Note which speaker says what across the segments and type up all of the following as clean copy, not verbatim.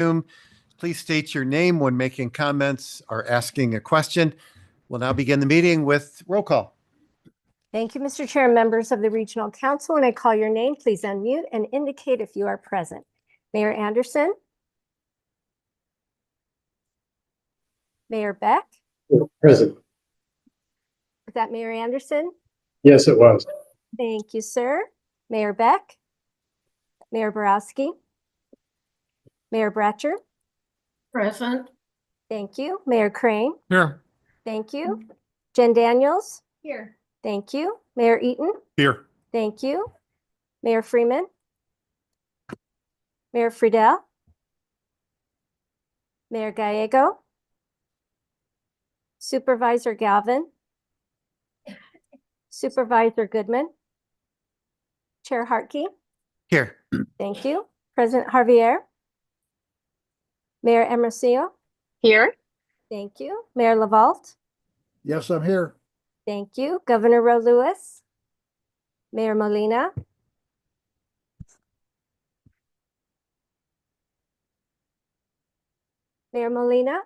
Speaker 1: Zoom. Please state your name when making comments or asking a question. We'll now begin the meeting with roll call.
Speaker 2: Thank you, Mr. Chair and members of the Regional Council. When I call your name, please unmute and indicate if you are present. Mayor Anderson. Mayor Beck.
Speaker 3: Present.
Speaker 2: Was that Mayor Anderson?
Speaker 3: Yes, it was.
Speaker 2: Thank you, sir. Mayor Beck. Mayor Borowski. Mayor Bratcher.
Speaker 4: Present.
Speaker 2: Thank you. Mayor Crane.
Speaker 5: Here.
Speaker 2: Thank you. Jen Daniels.
Speaker 4: Here.
Speaker 2: Thank you. Mayor Eaton.
Speaker 5: Here.
Speaker 2: Thank you. Mayor Freeman. Mayor Friedel. Mayor Gallego. Supervisor Galvin. Supervisor Goodman. Chair Hartke.
Speaker 1: Here.
Speaker 2: Thank you. President Javier. Mayor Hermosillo.
Speaker 4: Here.
Speaker 2: Thank you. Mayor LaVault.
Speaker 3: Yes, I'm here.
Speaker 2: Thank you. Governor Roe Lewis. Mayor Molina. Mayor Molina.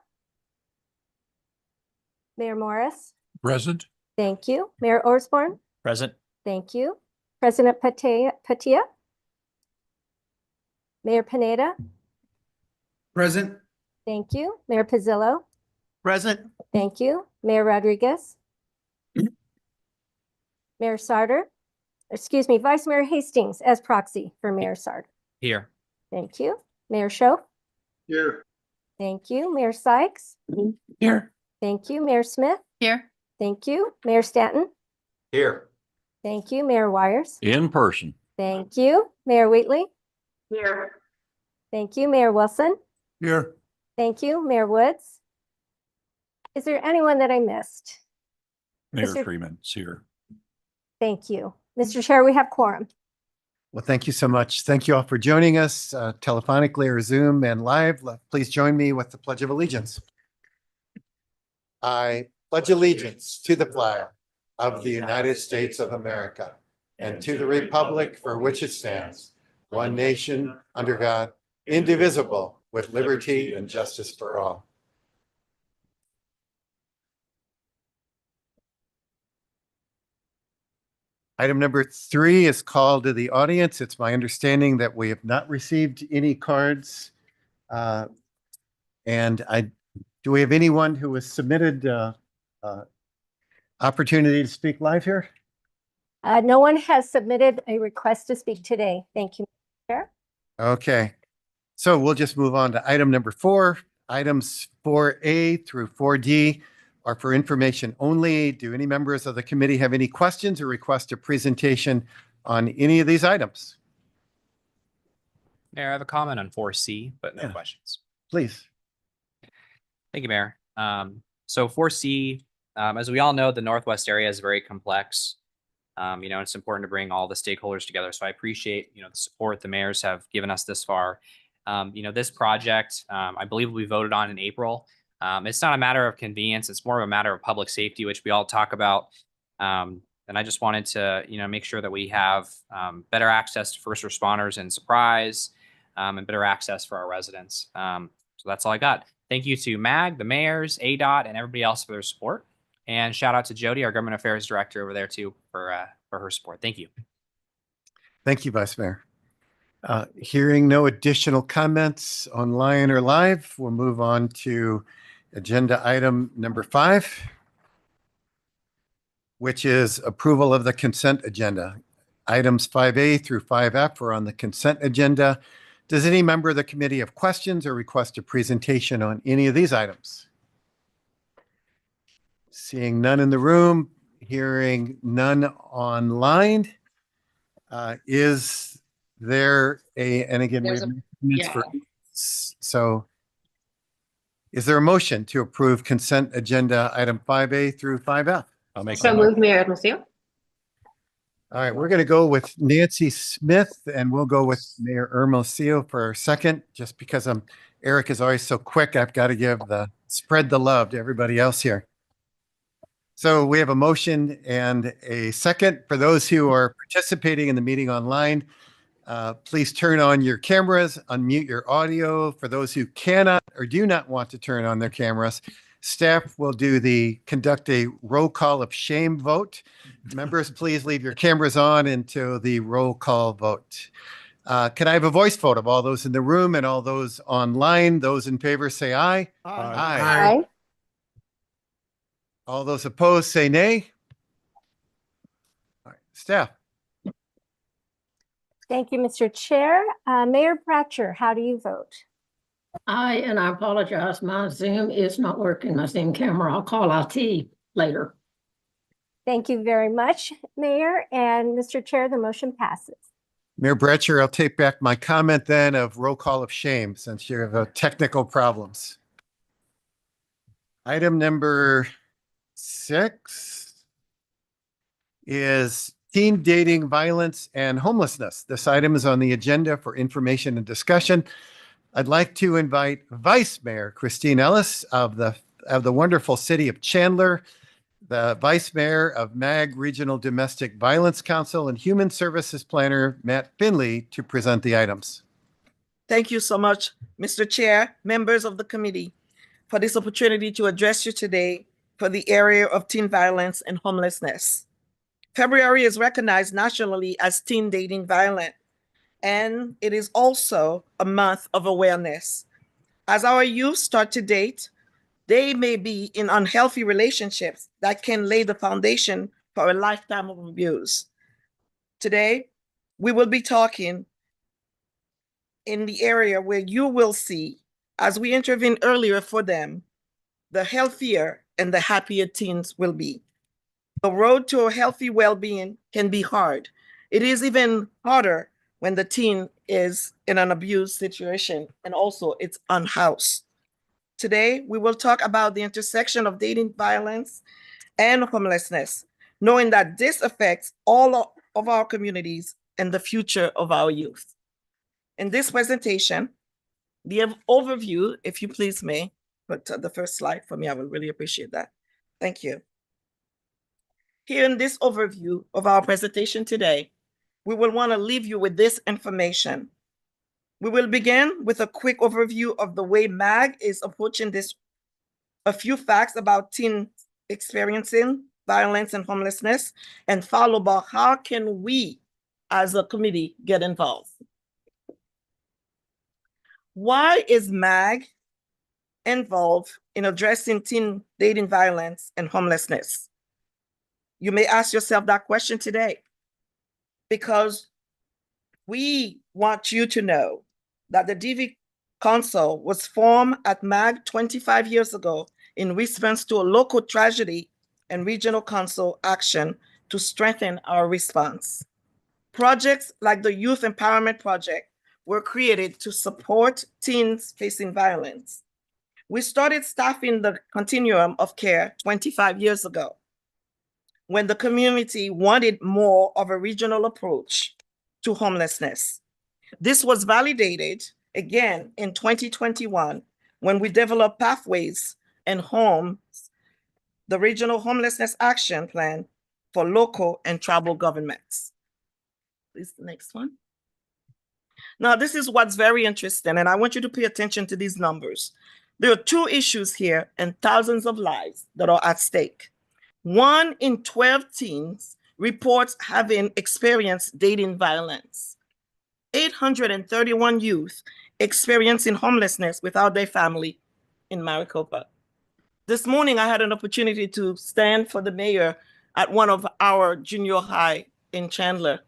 Speaker 2: Mayor Morris.
Speaker 5: Present.
Speaker 2: Thank you. Mayor Osborne.
Speaker 5: Present.
Speaker 2: Thank you. President Patia. Mayor Pineda.
Speaker 5: Present.
Speaker 2: Thank you. Mayor Pizzillo.
Speaker 5: Present.
Speaker 2: Thank you. Mayor Rodriguez. Mayor Sarter. Excuse me, Vice Mayor Hastings as proxy for Mayor Sarter.
Speaker 5: Here.
Speaker 2: Thank you. Mayor Schoaf.
Speaker 3: Here.
Speaker 2: Thank you. Mayor Sykes.
Speaker 5: Here.
Speaker 2: Thank you. Mayor Smith.
Speaker 4: Here.
Speaker 2: Thank you. Mayor Stanton.
Speaker 5: Here.
Speaker 2: Thank you. Mayor Wires.
Speaker 5: In person.
Speaker 2: Thank you. Mayor Wheatley.
Speaker 4: Here.
Speaker 2: Thank you. Mayor Wilson.
Speaker 5: Here.
Speaker 2: Thank you. Mayor Woods. Is there anyone that I missed?
Speaker 5: Mayor
Speaker 2: Mr.
Speaker 5: Freeman's here.
Speaker 2: Thank you. Mr. Chair, we have quorum.
Speaker 1: Well, thank you so much. Thank you all for joining us telephonically or Zoom and live. Please join me with the Pledge of Allegiance. I pledge allegiance to the flag of the United States of America and to the republic for which it stands, one nation under God, indivisible, with liberty and justice for all. Item number 3 is called to the audience. It's my understanding that we have not received any cards. Do we have anyone who has submitted opportunity to speak live here?
Speaker 2: No one has submitted a request to speak today. Thank you, Chair.
Speaker 1: Okay. So we'll just move on to item number 4. Items 4A through 4D are for information only. Do any members of the committee have any questions or request a presentation on any of these items?
Speaker 6: Mayor, I have a comment on 4C, but no
Speaker 1: Yeah.
Speaker 6: questions.
Speaker 1: Please.
Speaker 6: Thank you, Mayor. So 4C, as we all know, the Northwest area is very complex. It's important to bring all the stakeholders together. So I appreciate, the support the mayors have given us this far. This project, I believe will be voted on in April. It's not a matter of convenience. It's more of a matter of public safety, which we all talk about. And I just wanted to, make sure that we have better access to first responders and Surprise, and better access for our residents. So that's all I got. Thank you to MAG, the mayors, ADOT, and everybody else for their support. And shout out to Jody, our government affairs director over there too, for her support. Thank you.
Speaker 1: Thank you, Vice Mayor. Hearing no additional comments online or live, we'll move on to agenda item number 5, which is approval of the consent agenda. Items 5A through 5F are on the consent agenda. Does any member of the committee have questions or request a presentation on any of these items? Seeing none in the room, hearing none online. Is there and again, we have minutes for, so is there a motion to approve consent agenda item 5A through 5F?
Speaker 5: I'll make
Speaker 4: So
Speaker 5: that
Speaker 4: move, Mayor Hermosillo.
Speaker 1: All right, we're going to go with Nancy Smith and we'll go with Mayor Hermosillo for our second, just because Eric is always so quick. I've got to spread the love to everybody else here. So we have a motion and a second. For those who are participating in the meeting online, Please turn on your cameras, unmute your audio. For those who cannot or do not want to turn on their cameras, staff will conduct a roll call of shame vote. Members, please leave your cameras on until the roll call vote. Can I have a voice vote of all those in the room and all those online? Those in favor say aye.
Speaker 2: Aye.
Speaker 1: All those opposed say nay. All right, staff.
Speaker 2: Thank you, Mr. Chair. Mayor Bratcher, how do you vote?
Speaker 4: Aye, and I apologize. My Zoom is not working, my Zoom camera. I'll call IT later.
Speaker 2: Thank you very much, Mayor. And Mr. Chair, the motion passes.
Speaker 1: Mayor Bratcher, I'll take back my comment then of roll call of shame since you have technical problems. Item number 6 is teen dating, violence, and homelessness. This item is on the agenda for information and discussion. I'd like to invite Vice Mayor Christine Ellis of the wonderful city of Chandler, the Vice Mayor of MAG Regional Domestic Violence Council, and Human Services Planner Matt Finley to present the items.
Speaker 7: Thank you so much, Mr. Chair, members of the committee, for this opportunity to address you today for the area of teen violence and homelessness. February is recognized nationally as Teen Dating Violence, and it is also a month of awareness. As our youth start to date, they may be in unhealthy relationships that can lay the foundation for a lifetime of abuse. Today, we will be talking in the area where you will see, as we intervene earlier for them, the healthier and the happier teens will be. The road to a healthy well-being can be hard. It is even harder when the teen is in an abused situation and also it's unhoused. Today, we will talk about the intersection of dating violence and homelessness, knowing that this affects all of our communities and the future of our youth. In this presentation, the overview, if you please may, put the first slide for me, I would really appreciate that. Thank you. Here in this overview of our presentation today, we will want to leave you with this information. We will begin with a quick overview of the way MAG is approaching this, a few facts about teens experiencing violence and homelessness, and follow by how can we as a committee get involved. Why is MAG involved in addressing teen dating violence and homelessness? You may ask yourself that question today, because we want you to know that the DV Council was formed at MAG 25 years ago in response to a local tragedy and regional council action to strengthen our response. Projects like the Youth Empowerment Project were created to support teens facing violence. We started staffing the continuum of care 25 years ago, when the community wanted more of a regional approach to homelessness. This was validated again in 2021 when we developed Pathways and Homes, the Regional Homelessness Action Plan for local and tribal governments. Please, the next one. Now, this is what's very interesting, and I want you to pay attention to these numbers. There are 2 issues here and thousands of lives that are at stake. 1 in 12 teens reports having experienced dating violence. 831 youth experiencing homelessness without their family in Maricopa. This morning, I had an opportunity to stand for the mayor at one of our junior high in Chandler.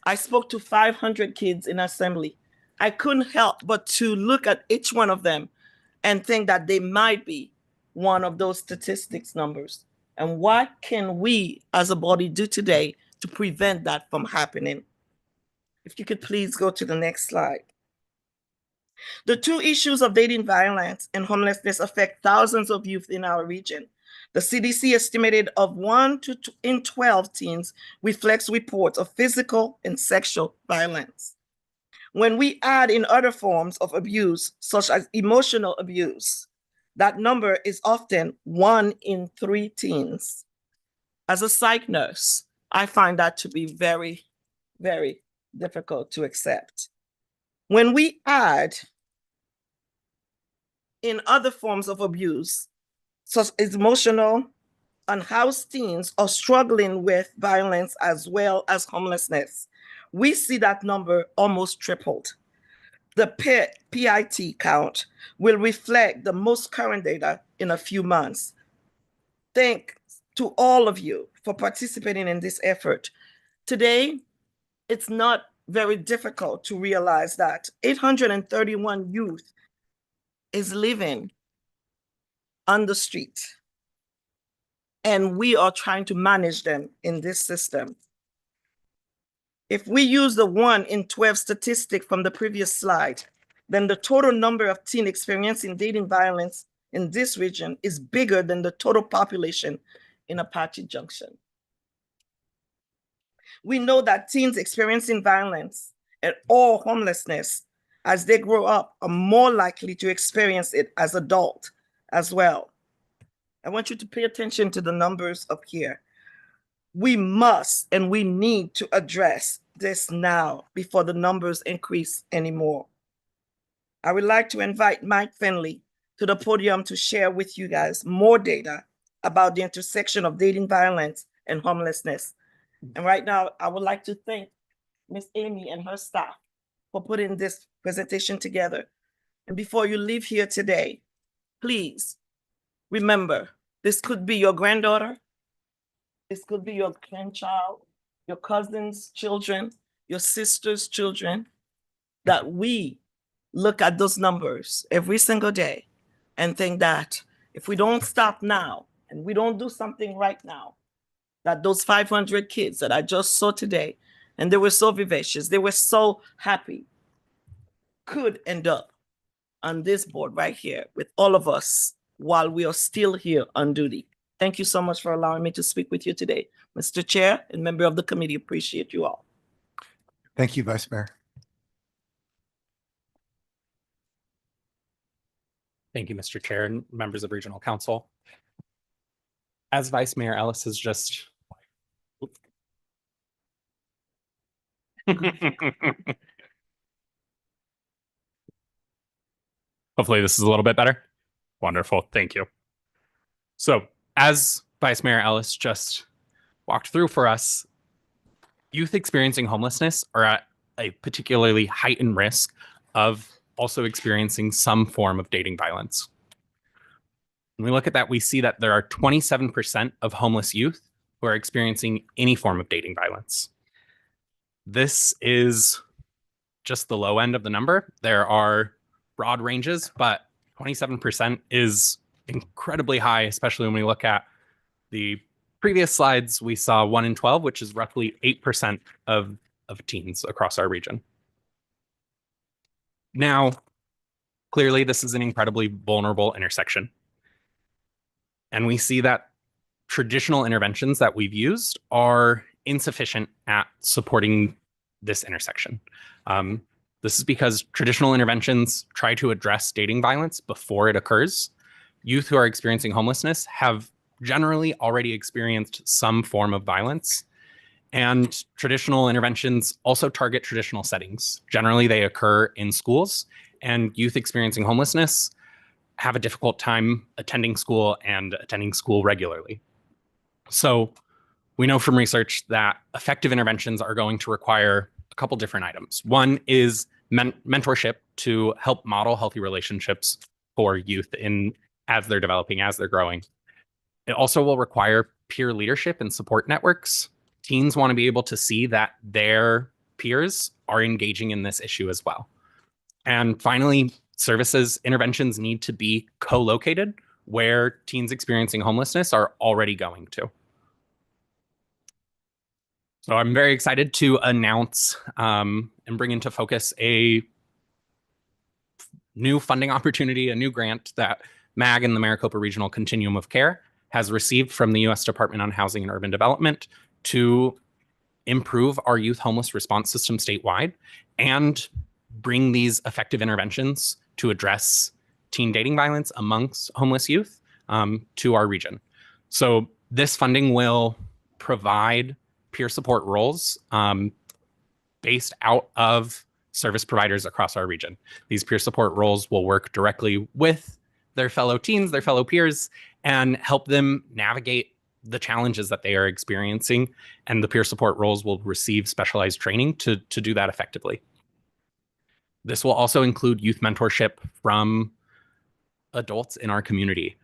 Speaker 7: I spoke to 500 kids in assembly. I couldn't help but to look at each one of them and think that they might be one of those statistics numbers. And what can we as a body do today to prevent that from happening? If you could please go to the next slide. The 2 issues of dating violence and homelessness affect thousands of youth in our region. The CDC estimated of 1 in 12 teens reflects reports of physical and sexual violence. When we add in other forms of abuse, such as emotional abuse, that number is often 1 in 3 teens. As a psych nurse, I find that to be very, very difficult to accept. When we add in other forms of abuse, such as emotional, unhoused teens are struggling with violence as well as homelessness, we see that number almost tripled. The PIT count will reflect the most current data in a few months. Thanks to all of you for participating in this effort. Today, it's not very difficult to realize that 831 youth is living on the street, and we are trying to manage them in this system. If we use the 1 in 12 statistic from the previous slide, then the total number of teens experiencing dating violence in this region is bigger than the total population in Apache Junction. We know that teens experiencing violence or homelessness as they grow up are more likely to experience it as adults as well. I want you to pay attention to the numbers up here. We must and we need to address this now before the numbers increase anymore. I would like to invite Mike Finley to the podium to share with you guys more data about the intersection of dating violence and homelessness. And right now, I would like to thank Miss Amy and her staff for putting this presentation together. And before you leave here today, please remember, this could be your granddaughter, this could be your grandchild, your cousin's children, your sister's children, that we look at those numbers every single day and think that if we don't stop now and we don't do something right now, that those 500 kids that I just saw today, and they were so vivacious, they were so happy, could end up on this board right here with all of us while we are still here on duty. Thank you so much for allowing me to speak with you today. Mr. Chair and member of the committee, appreciate you all.
Speaker 1: Thank you, Vice Mayor.
Speaker 8: Thank you, Mr. Chair and members of Regional Council. As Vice Mayor Ellis has just hopefully this is a little bit better. Wonderful. Thank you. So as Vice Mayor Ellis just walked through for us, youth experiencing homelessness are at a particularly heightened risk of also experiencing some form of dating violence. When we look at that, we see that there are 27% of homeless youth who are experiencing any form of dating violence. This is just the low end of the number. There are broad ranges, but 27% is incredibly high, especially when we look at the previous slides. We saw 1 in 12, which is roughly 8% of teens across our region. Now, clearly, this is an incredibly vulnerable intersection. And we see that traditional interventions that we've used are insufficient at supporting this intersection. This is because traditional interventions try to address dating violence before it occurs. Youth who are experiencing homelessness have generally already experienced some form of violence. And traditional interventions also target traditional settings. Generally, they occur in schools, and youth experiencing homelessness have a difficult time attending school and attending school regularly. So we know from research that effective interventions are going to require a couple different items. One is mentorship to help model healthy relationships for youth as they're developing, as they're growing. It also will require peer leadership and support networks. Teens want to be able to see that their peers are engaging in this issue as well. And finally, interventions need to be co-located where teens experiencing homelessness are already going to. So I'm very excited to announce and bring into focus a new funding opportunity, a new grant that MAG and the Maricopa Regional Continuum of Care has received from the U.S. Department on Housing and Urban Development to improve our youth homeless response system statewide and bring these effective interventions to address teen dating violence amongst homeless youth to our region. So this funding will provide peer support roles based out of service providers across our region. These peer support roles will work directly with their fellow teens, their fellow peers, and help them navigate the challenges that they are experiencing. And the peer support roles will receive specialized training to do that effectively. This will also include youth mentorship from adults in our community,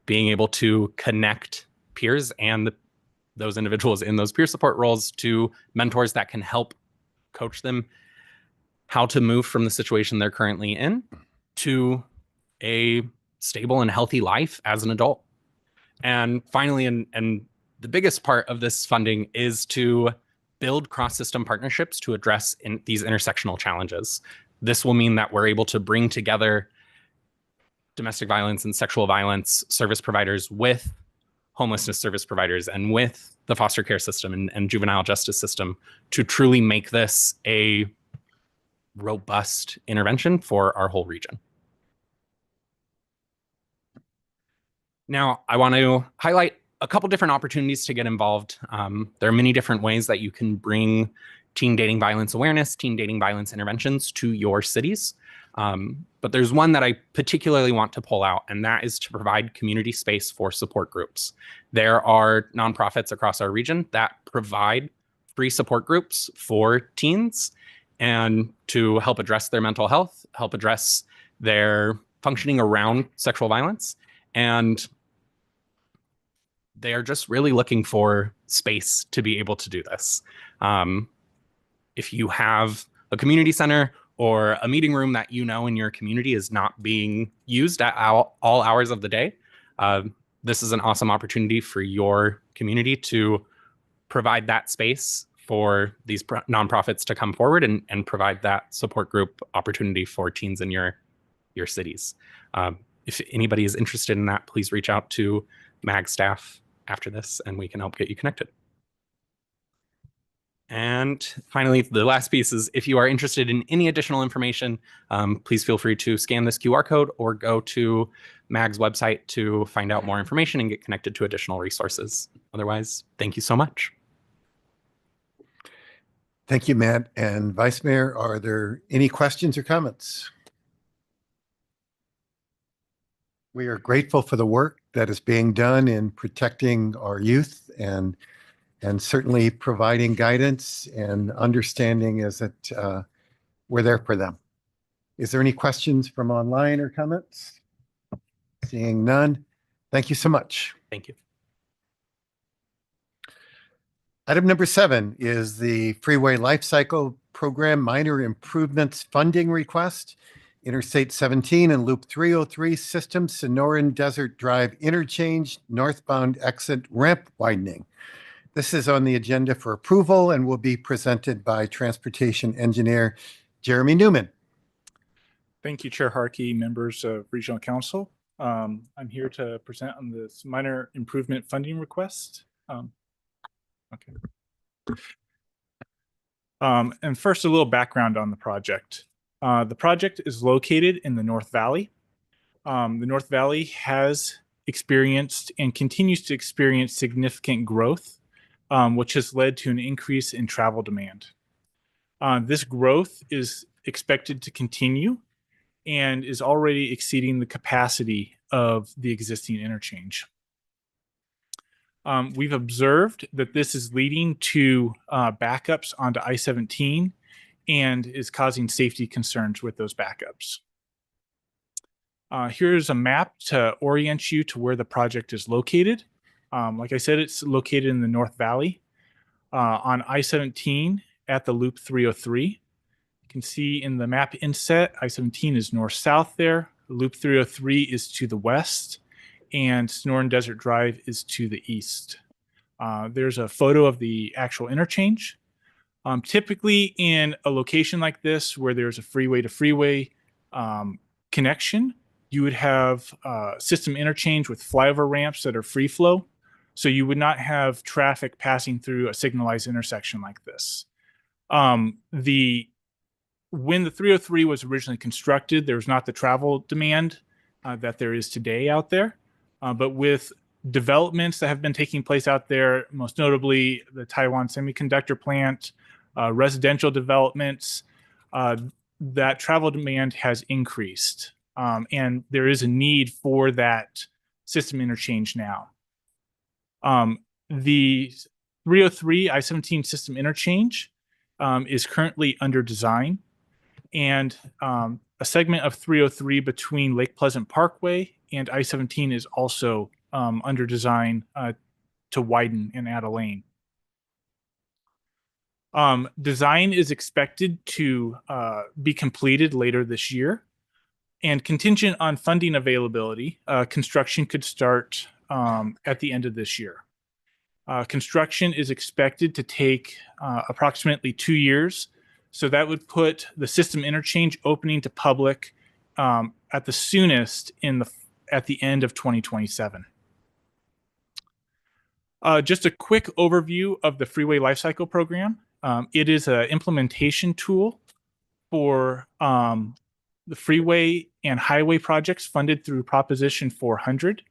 Speaker 8: being able to connect peers and those individuals in those peer support roles to mentors that can help coach them how to move from the situation they're currently in to a stable and healthy life as an adult. And finally, and the biggest part of this funding is to build cross-system partnerships to address these intersectional challenges. This will mean that we're able to bring together domestic violence and sexual violence service providers with homelessness service providers and with the foster care system and juvenile justice system to truly make this a robust intervention for our whole region. Now, I want to highlight a couple different opportunities to get involved. There are many different ways that you can bring teen dating violence awareness, teen dating violence interventions to your cities. But there's one that I particularly want to pull out, and that is to provide community space for support groups. There are nonprofits across our region that provide free support groups for teens and to help address their mental health, help address their functioning around sexual violence. And they are just really looking for space to be able to do this. If you have a community center or a meeting room that you know in your community is not being used at all hours of the day, this is an awesome opportunity for your community to provide that space for these nonprofits to come forward and provide that support group opportunity for teens in your cities. If anybody is interested in that, please reach out to MAG staff after this and we can help get you connected. And finally, the last piece is if you are interested in any additional information, please feel free to scan this QR code or go to MAG's website to find out more information and get connected to additional resources. Otherwise, thank you so much.
Speaker 1: Thank you, Matt. And Vice Mayor, are there any questions or comments? We are grateful for the work that is being done in protecting our youth and certainly providing guidance and understanding is that we're there for them. Is there any questions from online or comments? Seeing none, thank you so much.
Speaker 8: Thank you.
Speaker 1: Item number 7 is the Freeway Life Cycle Program Minor Improvements Funding Request. Interstate 17 and Loop 303 System Sonoran Desert Drive Interchange Northbound Exit Ramp Widening. This is on the agenda for approval and will be presented by Transportation Engineer Jeremy Newman.
Speaker 9: Thank you, Chair Harkey, members of Regional Council. I'm here to present on this minor improvement funding request. And first, a little background on the project. The project is located in the North Valley. The North Valley has experienced and continues to experience significant growth, which has led to an increase in travel demand. This growth is expected to continue and is already exceeding the capacity of the existing interchange. We've observed that this is leading to backups onto I-17 and is causing safety concerns with those backups. Here's a map to orient you to where the project is located. Like I said, it's located in the North Valley on I-17 at the Loop 303. You can see in the map inset, I-17 is north-south there. Loop 303 is to the west, and Sonoran Desert Drive is to the east. There's a photo of the actual interchange. Typically in a location like this where there's a freeway-to-freeway connection, you would have system interchange with flyover ramps that are free flow. So you would not have traffic passing through a signalized intersection like this. When the 303 was originally constructed, there was not the travel demand that there is today out there. But with developments that have been taking place out there, most notably the Taiwan Semiconductor plant, residential developments, that travel demand has increased. And there is a need for that system interchange now. The 303 I-17 system interchange is currently under design, and a segment of 303 between Lake Pleasant Parkway and I-17 is also under design to widen and add a lane. Design is expected to be completed later this year, and contingent on funding availability, construction could start at the end of this year. Construction is expected to take approximately 2 years, so that would put the system interchange opening to public at the soonest at the end of 2027. Just a quick overview of the Freeway Lifecycle Program. It is an implementation tool for the freeway and highway projects funded through Proposition 400.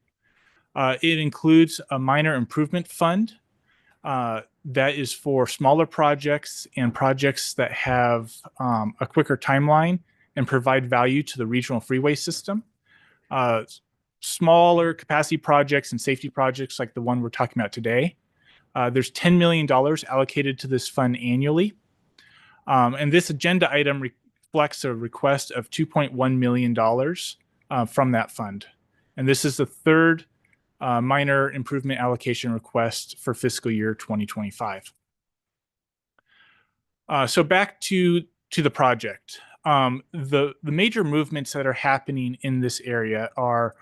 Speaker 9: It includes a minor improvement fund that is for smaller projects and projects that have a quicker timeline and provide value to the regional freeway system. Smaller capacity projects and safety projects like the one we're talking about today. There's $10 million allocated to this fund annually. And this agenda item reflects a request of $2.1 million from that fund. And this is the third minor improvement allocation request for fiscal year 2025. So back to the project. The major movements that are happening in this area are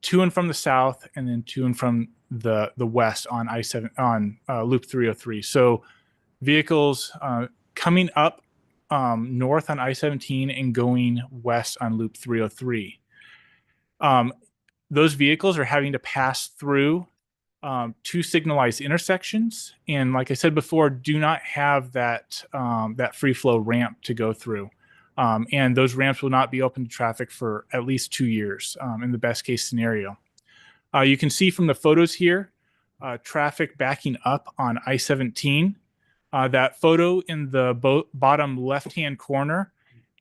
Speaker 9: to and from the south and then to and from the west on I-7 on Loop 303. So vehicles coming up north on I-17 and going west on Loop 303. Those vehicles are having to pass through 2 signalized intersections, and like I said before, do not have that free flow ramp to go through. And those ramps will not be open to traffic for at least 2 years in the best case scenario. You can see from the photos here, traffic backing up on I-17. That photo in the bottom left-hand corner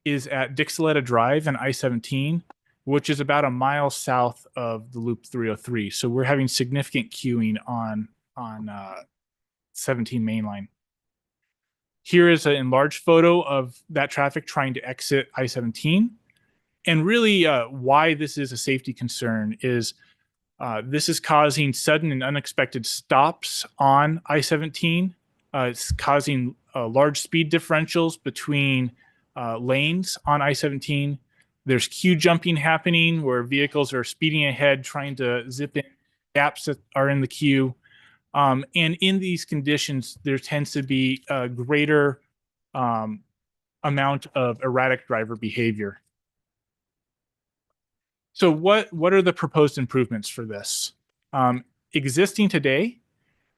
Speaker 9: is at Dixoletta Drive and I-17, which is about a mile south of the Loop 303. So we're having significant queuing on 17 mainline. Here is an enlarged photo of that traffic trying to exit I-17. And really why this is a safety concern is this is causing sudden and unexpected stops on I-17. It's causing large speed differentials between lanes on I-17. There's queue jumping happening where vehicles are speeding ahead, trying to zip in gaps that are in the queue. And in these conditions, there tends to be a greater amount of erratic driver behavior. So what are the proposed improvements for this? Existing today,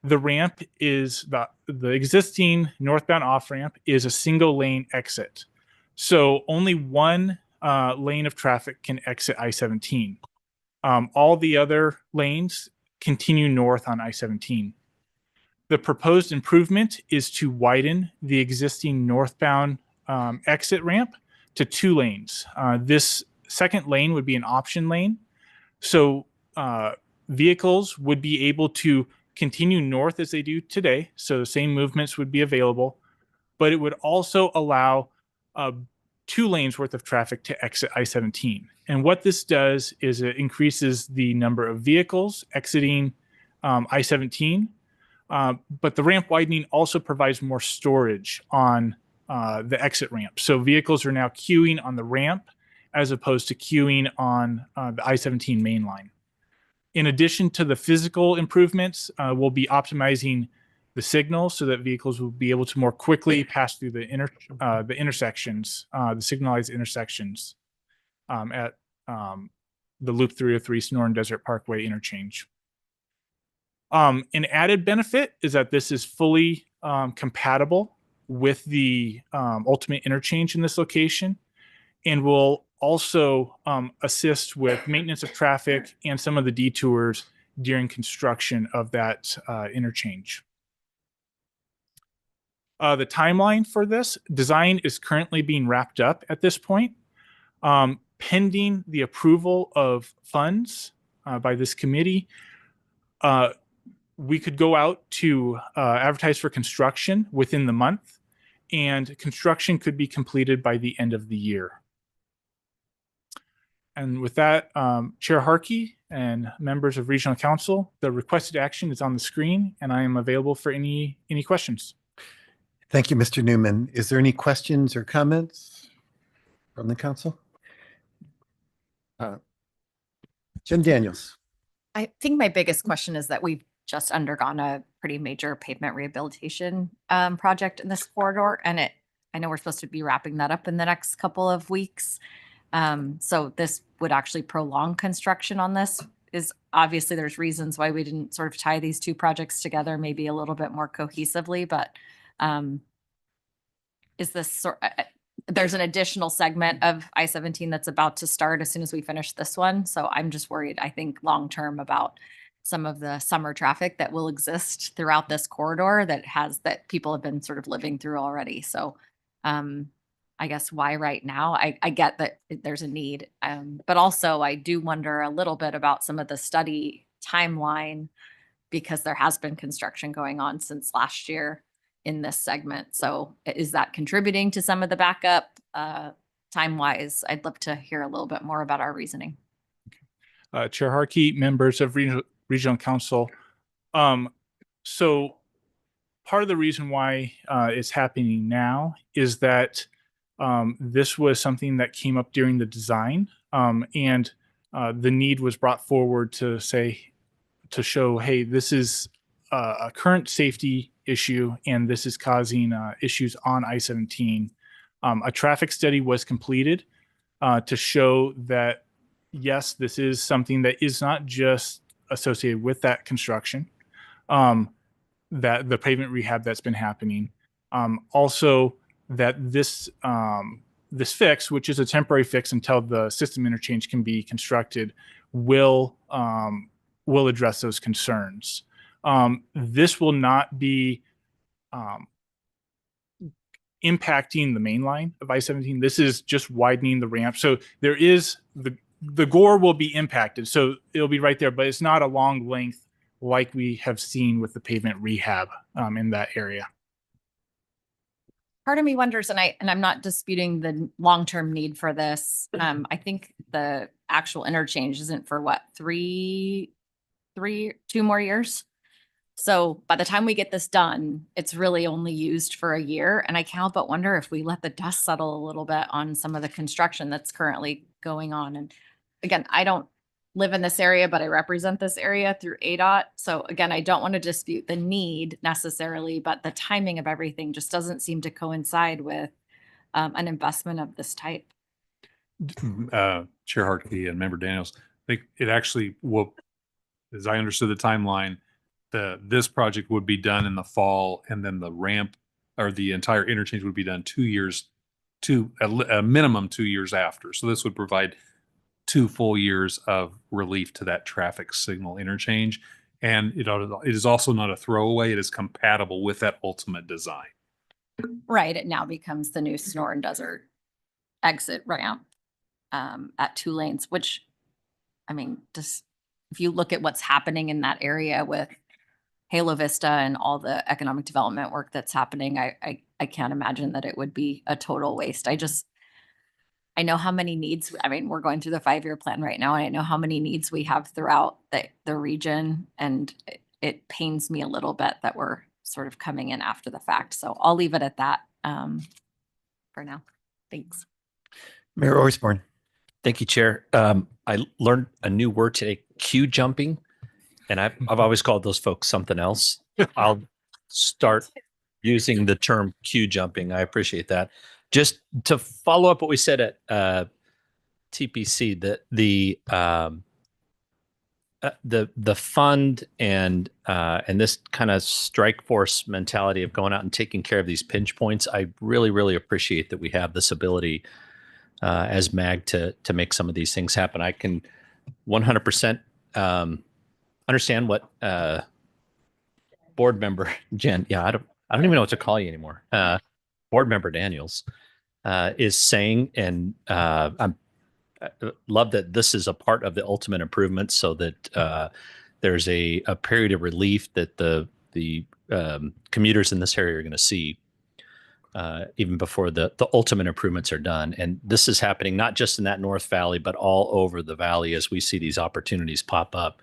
Speaker 9: the ramp is the existing northbound off-ramp is a single lane exit. So only one lane of traffic can exit I-17. All the other lanes continue north on I-17. The proposed improvement is to widen the existing northbound exit ramp to 2 lanes. This second lane would be an option lane. So vehicles would be able to continue north as they do today. So the same movements would be available, but it would also allow 2 lanes worth of traffic to exit I-17. And what this does is it increases the number of vehicles exiting I-17, but the ramp widening also provides more storage on the exit ramp. So vehicles are now queuing on the ramp as opposed to queuing on the I-17 main line. In addition to the physical improvements, we'll be optimizing the signal so that vehicles will be able to more quickly pass through the intersections, the signalized intersections at the Loop 303 Sonoran Desert Parkway interchange. An added benefit is that this is fully compatible with the ultimate interchange in this location, and will also assist with maintenance of traffic and some of the detours during construction of that interchange. The timeline for this design is currently being wrapped up at this point, pending the approval of funds by this committee. We could go out to advertise for construction within the month, and construction could be completed by the end of the year. And with that, Chair Harkey and members of Regional Council, the requested action is on the screen, and I am available for any questions.
Speaker 1: Thank you, Mr. Newman. Is there any questions or comments from the council? Jen Daniels.
Speaker 10: I think my biggest question is that we've just undergone a pretty major pavement rehabilitation project in this corridor, and I know we're supposed to be wrapping that up in the next couple of weeks. So this would actually prolong construction on this. Is obviously there's reasons why we didn't sort of tie these two projects together maybe a little bit more cohesively, but is this there's an additional segment of I-17 that's about to start as soon as we finish this one. So I'm just worried, I think, long-term about some of the summer traffic that will exist throughout this corridor that people have been sort of living through already. So I guess why right now? I get that there's a need, but also I do wonder a little bit about some of the study timeline, because there has been construction going on since last year in this segment. So is that contributing to some of the backup time-wise? I'd love to hear a little bit more about our reasoning.
Speaker 9: Chair Harkey, members of Regional Council. So part of the reason why it's happening now is that this was something that came up during the design, and the need was brought forward to show, hey, this is a current safety issue, and this is causing issues on I-17. A traffic study was completed to show that, yes, this is something that is not just associated with that construction, that the pavement rehab that's been happening. Also, that this fix, which is a temporary fix until the system interchange can be constructed, will address those concerns. This will not be impacting the main line of I-17. This is just widening the ramp. So there is the gore will be impacted. So it'll be right there, but it's not a long length like we have seen with the pavement rehab in that area.
Speaker 10: Part of me wonders, and I'm not disputing the long-term need for this. I think the actual interchange isn't for what, 2 more years. So by the time we get this done, it's really only used for a year. And I can't help but wonder if we let the dust settle a little bit on some of the construction that's currently going on. And again, I don't live in this area, but I represent this area through ADOT. So again, I don't want to dispute the need necessarily, but the timing of everything just doesn't seem to coincide with an investment of this type.
Speaker 11: Chair Harkey and Member Daniels, I think it actually will, as I understood the timeline, this project would be done in the fall, and then the ramp or the entire interchange would be done 2 years, a minimum 2 years after. So this would provide 2 full years of relief to that traffic signal interchange. And it is also not a throwaway. It is compatible with that ultimate design.
Speaker 10: Right. It now becomes the new Sonoran Desert exit ramp at 2 lanes, which, I mean, just if you look at what's happening in that area with Halo Vista and all the economic development work that's happening, I can't imagine that it would be a total waste. I know how many needs, I mean, we're going through the 5-year plan right now, and I know how many needs we have throughout the region, and it pains me a little bit that we're sort of coming in after the fact. So I'll leave it at that for now. Thanks.
Speaker 1: Mayor Osborne.
Speaker 12: Thank you, Chair. I learned a new word today, queue jumping, and I've always called those folks something else. I'll start using the term queue jumping. I appreciate that. Just to follow up what we said at TPC, that the fund and this kind of strike force mentality of going out and taking care of these pinch points, I really, really appreciate that we have this ability as MAG to make some of these things happen. I can 100% understand what board member Jen. Yeah, I don't even know what to call you anymore. Board Member Daniels is saying, and I love that this is a part of the ultimate improvement, so that there's a period of relief that the commuters in this area are going to see even before the ultimate improvements are done. And this is happening not just in that North Valley, but all over the valley as we see these opportunities pop up.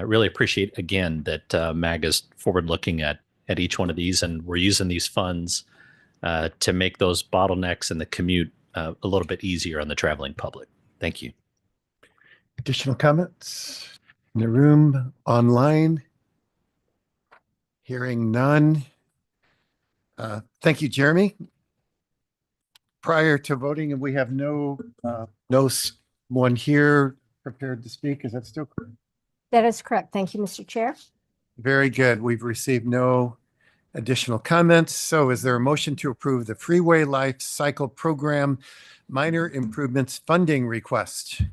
Speaker 12: Really appreciate again that MAG is forward looking at each one of these, and we're using these funds to make those bottlenecks and the commute a little bit easier on the traveling public. Thank you.
Speaker 1: Additional comments in the room, online? Hearing none. Thank you, Jeremy. Prior to voting, we have no one here prepared to speak. Is that still correct?
Speaker 2: That is correct. Thank you, Mr. Chair.
Speaker 1: Very good. We've received no additional comments. So is there a motion to approve the Freeway Life Cycle Program minor improvements funding request?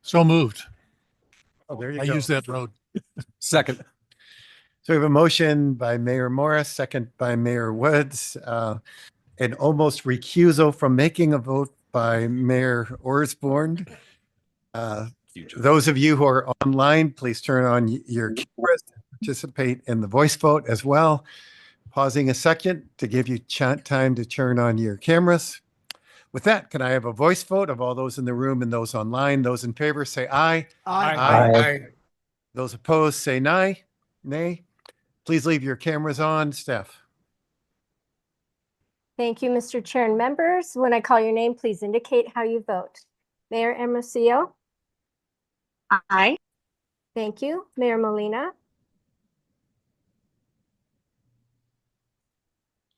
Speaker 5: So moved.
Speaker 1: Oh, there you
Speaker 5: I
Speaker 1: go.
Speaker 5: use that road. Second.
Speaker 1: So we have a motion by Mayor Morris, second by Mayor Woods, and almost recusal from making a vote by Mayor Orsborn. Those of you who are online, please turn on your cameras to participate in the voice vote as well. Pausing a second to give you time to turn on your cameras. With that, can I have a voice vote of all those in the room and those online? Those in favor say aye.
Speaker 3: Aye.
Speaker 1: Those opposed say nay. Nay. Please leave your cameras on, Steph.
Speaker 2: Thank you, Mr. Chair and members. When I call your name, please indicate how you vote. Mayor Hermosillo?
Speaker 10: Aye.
Speaker 2: Thank you. Mayor Molina?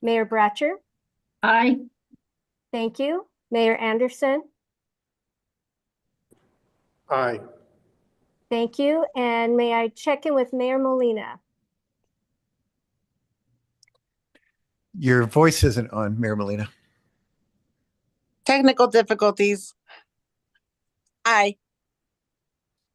Speaker 2: Mayor Bratcher?
Speaker 4: Aye.
Speaker 2: Thank you. Mayor Anderson?
Speaker 3: Aye.
Speaker 2: Thank you. And may I check in with Mayor Molina?
Speaker 1: Your voice isn't on, Mayor Molina.
Speaker 7: Technical difficulties. Aye.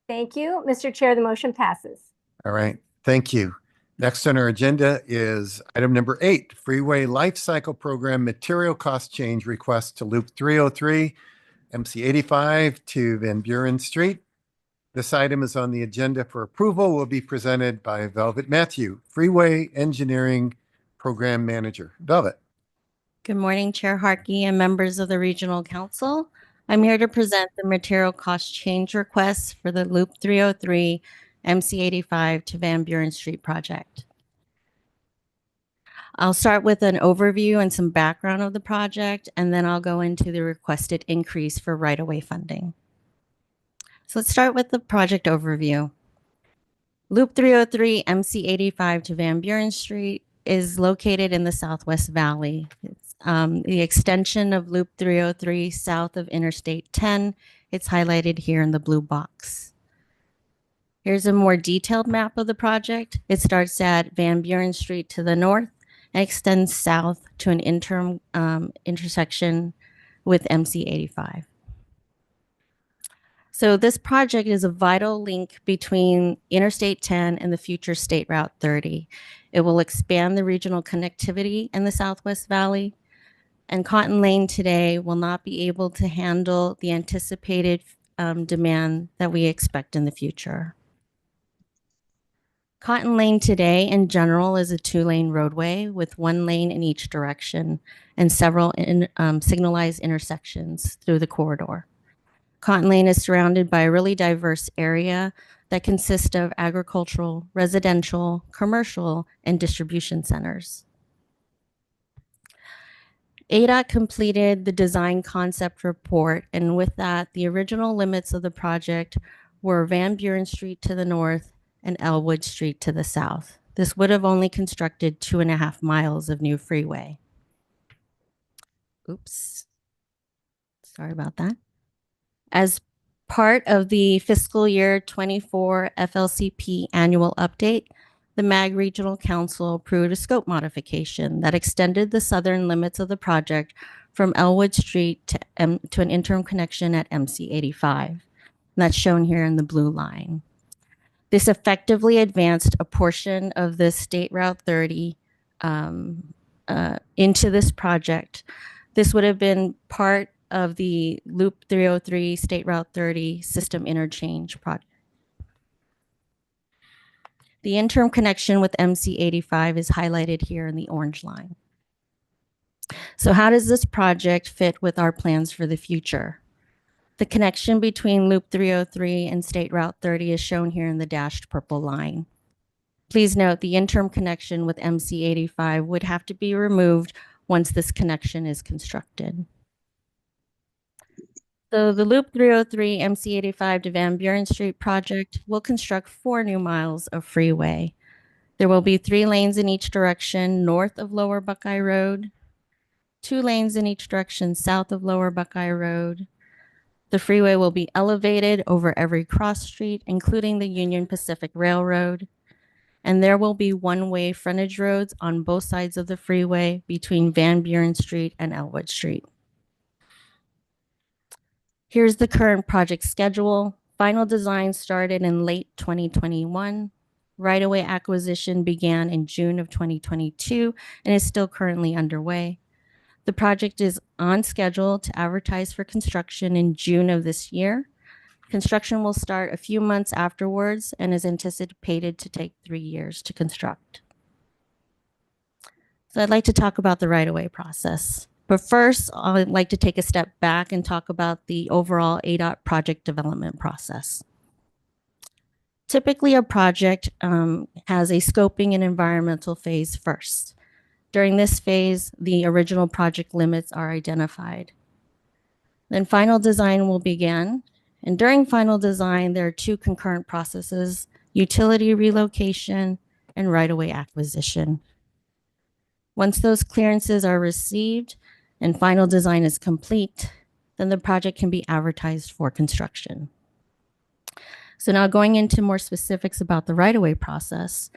Speaker 2: Thank you. Mr. Chair, the motion passes.
Speaker 1: All right, thank you. Next on our agenda is item number 8, Freeway Life Cycle Program Material Cost Change Request to Loop 303, MC 85 to Van Buren Street. This item is on the agenda for approval, will be presented by Velvet Matthew, Freeway Engineering Program Manager. Velvet.
Speaker 13: Good morning, Chair Harkey and members of the Regional Council. I'm here to present the material cost change request for the Loop 303 MC 85 to Van Buren Street project. I'll start with an overview and some background of the project, and then I'll go into the requested increase for right-of-way funding. So let's start with the project overview. Loop 303 MC 85 to Van Buren Street is located in the Southwest Valley. It's the extension of Loop 303 south of Interstate 10. It's highlighted here in the blue box. Here's a more detailed map of the project. It starts at Van Buren Street to the north and extends south to an intersection with MC 85. So this project is a vital link between Interstate 10 and the future State Route 30. It will expand the regional connectivity in the Southwest Valley, and Cotton Lane today will not be able to handle the anticipated demand that we expect in the future. Cotton Lane today in general is a 2-lane roadway with 1 lane in each direction and several signalized intersections through the corridor. Cotton Lane is surrounded by a really diverse area that consists of agricultural, residential, commercial, and distribution centers. ADOT completed the design concept report, and with that, the original limits of the project were Van Buren Street to the north and Elwood Street to the south. This would have only constructed 2.5 miles of new freeway. Oops, sorry about that. As part of the fiscal year 24 FLCP annual update, the MAG Regional Council approved a scope modification that extended the southern limits of the project from Elwood Street to an interim connection at MC 85. And that's shown here in the blue line. This effectively advanced a portion of the State Route 30 into this project. This would have been part of the Loop 303 State Route 30 system interchange project. The interim connection with MC 85 is highlighted here in the orange line. So how does this project fit with our plans for the future? The connection between Loop 303 and State Route 30 is shown here in the dashed purple line. Please note the interim connection with MC 85 would have to be removed once this connection is constructed. So the Loop 303 MC 85 to Van Buren Street project will construct 4 new miles of freeway. There will be 3 lanes in each direction north of Lower Buckeye Road, 2 lanes in each direction south of Lower Buckeye Road. The freeway will be elevated over every cross street, including the Union Pacific Railroad. And there will be one-way frontage roads on both sides of the freeway between Van Buren Street and Elwood Street. Here's the current project schedule. Final design started in late 2021. Right-of-way acquisition began in June of 2022 and is still currently underway. The project is on schedule to advertise for construction in June of this year. Construction will start a few months afterwards and is anticipated to take 3 years to construct. So I'd like to talk about the right-of-way process. But first, I'd like to take a step back and talk about the overall ADOT project development process. Typically, a project has a scoping and environmental phase first. During this phase, the original project limits are identified. Then final design will begin. And during final design, there are 2 concurrent processes: utility relocation and right-of-way acquisition. Once those clearances are received and final design is complete, then the project can be advertised for construction. So now going into more specifics about the right-of-way process.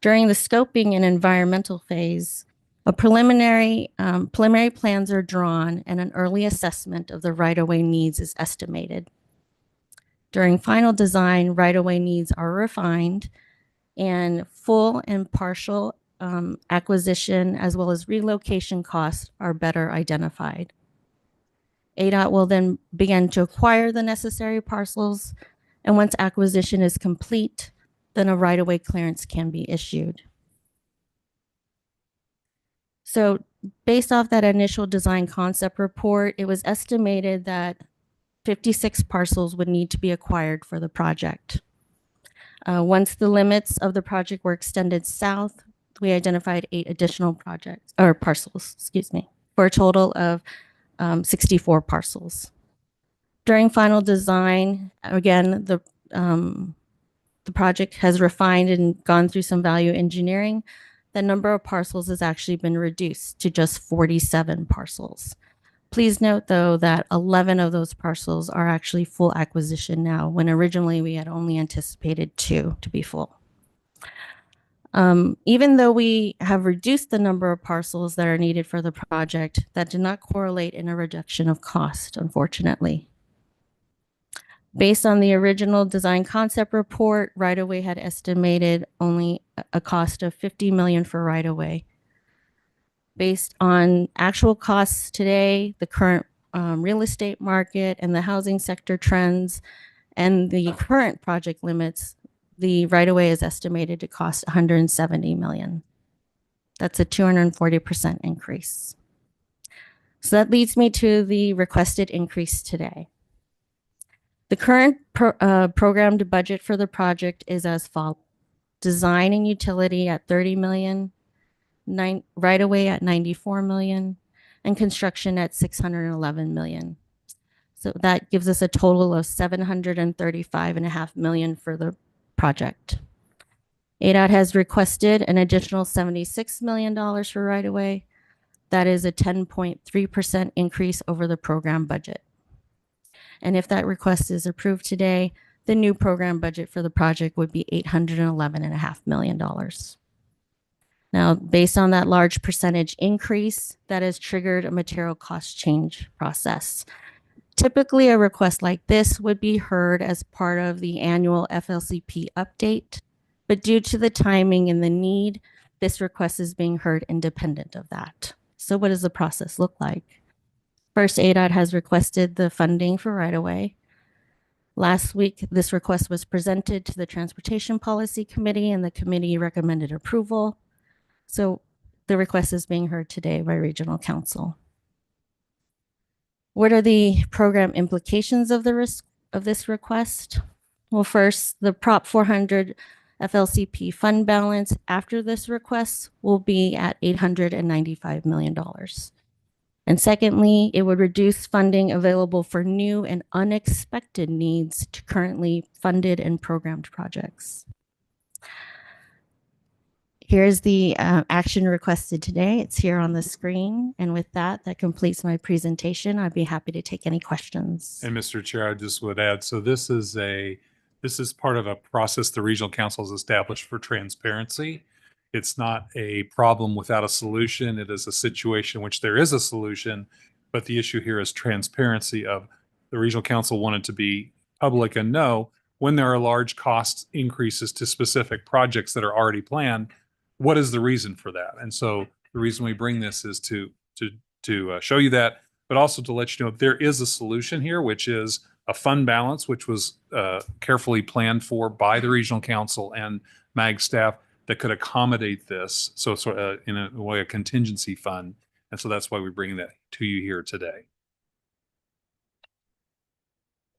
Speaker 13: During the scoping and environmental phase, a preliminary plans are drawn and an early assessment of the right-of-way needs is estimated. During final design, right-of-way needs are refined and full and partial acquisition as well as relocation costs are better identified. ADOT will then begin to acquire the necessary parcels, and once acquisition is complete, then a right-of-way clearance can be issued. So based off that initial design concept report, it was estimated that 56 parcels would need to be acquired for the project. Once the limits of the project were extended south, we identified 8 additional parcels, for a total of 64 parcels. During final design, again, the project has refined and gone through some value engineering. The number of parcels has actually been reduced to just 47 parcels. Please note, though, that 11 of those parcels are actually full acquisition now, when originally we had only anticipated 2 to be full. Even though we have reduced the number of parcels that are needed for the project, that did not correlate in a reduction of cost, unfortunately. Based on the original design concept report, right-of-way had estimated only a cost of $50 million for right-of-way. Based on actual costs today, the current real estate market and the housing sector trends and the current project limits, the right-of-way is estimated to cost $170 million. That's a 240% increase. So that leads me to the requested increase today. The current programmed budget for the project is as follows: design and utility at $30 million, right-of-way at $94 million, and construction at $611 million. So that gives us a total of $735.5 million for the project. ADOT has requested an additional $76 million for right-of-way. That is a 10.3% increase over the program budget. And if that request is approved today, the new program budget for the project would be $811.5 million. Now, based on that large percentage increase, that has triggered a material cost change process. Typically, a request like this would be heard as part of the annual FLCP update, but due to the timing and the need, this request is being heard independent of that. So what does the process look like? First, ADOT has requested the funding for right-of-way. Last week, this request was presented to the Transportation Policy Committee, and the committee recommended approval. So the request is being heard today by Regional Council. What are the program implications of this request? Well, first, the Prop 400 FLCP fund balance after this request will be at $895 million. And secondly, it would reduce funding available for new and unexpected needs to currently funded and programmed projects. Here's the action requested today. It's here on the screen. And with that, that completes my presentation. I'd be happy to take any questions.
Speaker 11: And Mr. Chair, I just would add, so this is part of a process the regional council has established for transparency. It's not a problem without a solution. It is a situation in which there is a solution, but the issue here is transparency of the regional council wanted to be public and know when there are large cost increases to specific projects that are already planned, what is the reason for that? And so the reason we bring this is to show you that, but also to let you know there is a solution here, which is a fund balance, which was carefully planned for by the regional council and MAG staff that could accommodate this. So in a way, a contingency fund. And so that's why we bring that to you here today.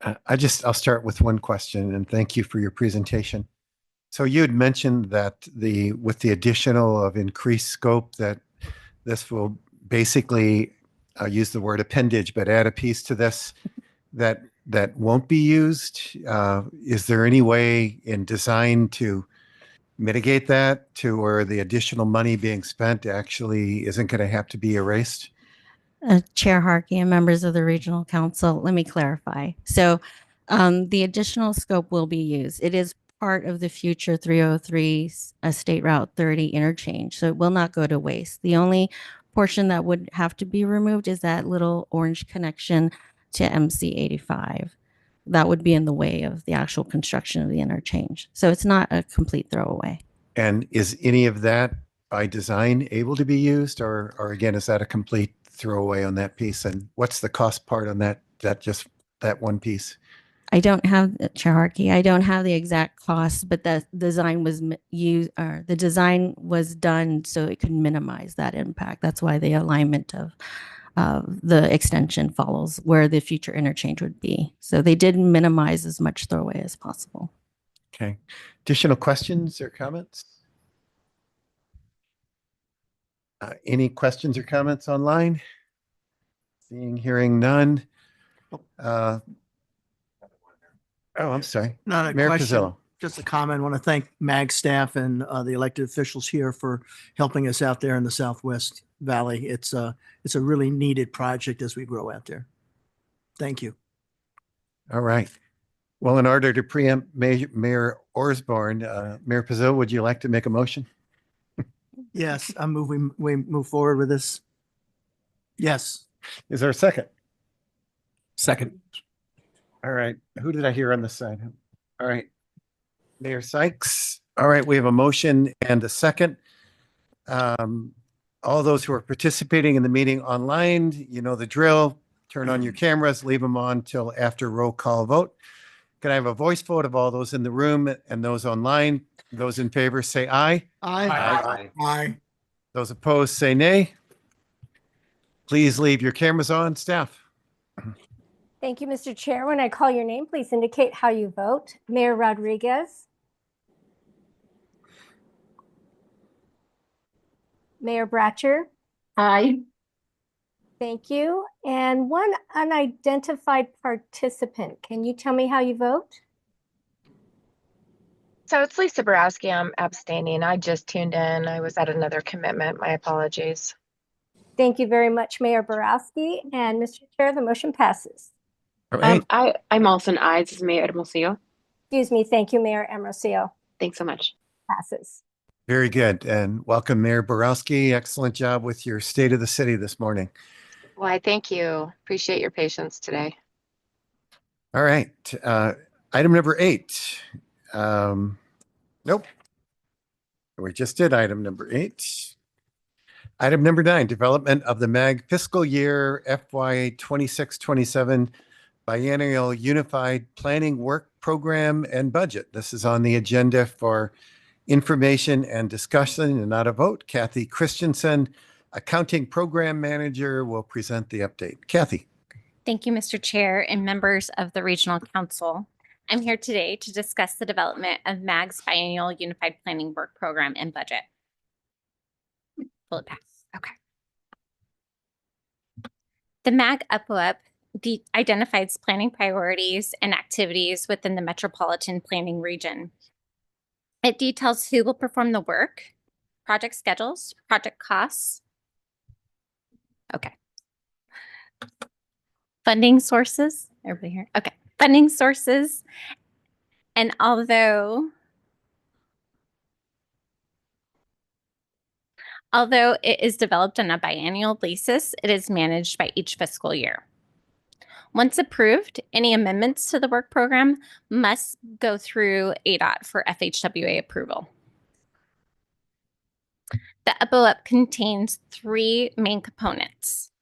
Speaker 1: I'll start with one question, and thank you for your presentation. So you had mentioned that with the additional of increased scope, that this will basically, I'll use the word appendage, but add a piece to this that won't be used. Is there any way in design to mitigate that to where the additional money being spent actually isn't going to have to be erased?
Speaker 13: Chair Harkey and members of the Regional Council, let me clarify. So the additional scope will be used. It is part of the future 303 State Route 30 interchange, so it will not go to waste. The only portion that would have to be removed is that little orange connection to MC 85. That would be in the way of the actual construction of the interchange. So it's not a complete throwaway.
Speaker 1: And is any of that by design able to be used, or again, is that a complete throwaway on that piece? And what's the cost part on that that one piece?
Speaker 13: I don't have, Chair Harkey, I don't have the exact cost, but the design was used, or the design was done so it could minimize that impact. That's why the alignment of the extension follows where the future interchange would be. So they did minimize as much throwaway as possible.
Speaker 1: Okay. Additional questions or comments? Any questions or comments online? Seeing, hearing none. I'm sorry.
Speaker 3: Not a
Speaker 1: Mayor
Speaker 3: question,
Speaker 1: Pizzillo.
Speaker 3: just a comment. I want to thank MAG staff and the elected officials here for helping us out there in the Southwest Valley. It's a really needed project as we grow out there. Thank you.
Speaker 1: All right. Well, in order to preempt Mayor Osborne, Mayor Pizzillo, would you like to make a motion?
Speaker 3: Yes, we move forward with this. Yes.
Speaker 1: Is there a second?
Speaker 5: Second.
Speaker 1: All right. Who did I hear on the side? All right. Mayor Sykes. All right. We have a motion and a second. All those who are participating in the meeting online, you know the drill. Turn on your cameras, leave them on till after roll call vote. Can I have a voice vote of all those in the room and those online? Those in favor say aye.
Speaker 3: Aye. Aye.
Speaker 1: Those opposed say nay. Please leave your cameras on, staff.
Speaker 2: Thank you, Mr. Chair. When I call your name, please indicate how you vote. Mayor Rodriguez. Mayor Bratcher.
Speaker 4: Aye.
Speaker 2: Thank you. And one unidentified participant. Can you tell me how you vote?
Speaker 14: So it's Lisa Borowski. I'm abstaining. I just tuned in. I was at another commitment. My apologies.
Speaker 2: Thank you very much, Mayor Borowski. And Mr. Chair, the motion passes.
Speaker 1: All right.
Speaker 14: I'm also an aye. This is Mayor Hermosillo.
Speaker 2: Excuse me. Thank you, Mayor Ambrosio.
Speaker 14: Thanks so much.
Speaker 2: Passes.
Speaker 1: Very good. And welcome, Mayor Borowski. Excellent job with your State of the City this morning.
Speaker 14: Well, I thank you. Appreciate your patience today.
Speaker 1: All right. Item number 8. Nope. We just did item number 8. Item number 9, development of the MAG fiscal year FY 26-27 biennial unified planning work program and budget. This is on the agenda for information and discussion and not a vote. Kathy Christensen, Accounting Program Manager, will present the update. Kathy.
Speaker 15: Thank you, Mr. Chair and members of the Regional Council. I'm here today to discuss the development of MAG's biennial unified planning work program and budget. Will it pass? Okay. The MAG UPOUP identifies planning priorities and activities within the metropolitan planning region. It details who will perform the work, project schedules, project costs. Okay. Funding sources. Everybody here? Okay. Funding sources. And although it is developed on a biennial basis, it is managed by each fiscal year. Once approved, any amendments to the work program must go through ADOT for FHWA approval. The UPOUP contains 3 main components.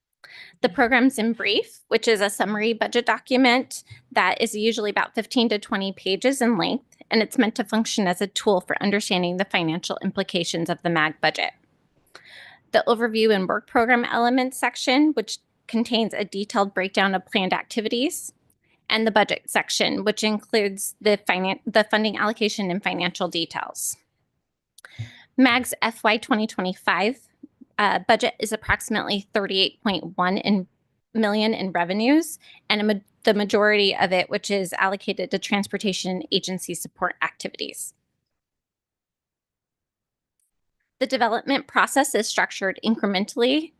Speaker 15: The program's in brief, which is a summary budget document that is usually about 15 to 20 pages in length, and it's meant to function as a tool for understanding the financial implications of the MAG budget. The overview and work program elements section, which contains a detailed breakdown of planned activities, and the budget section, which includes the funding allocation and financial details. MAG's FY 2025 budget is approximately $38.1 million in revenues, and the majority of it, which is allocated to transportation agency support activities. The development process is structured incrementally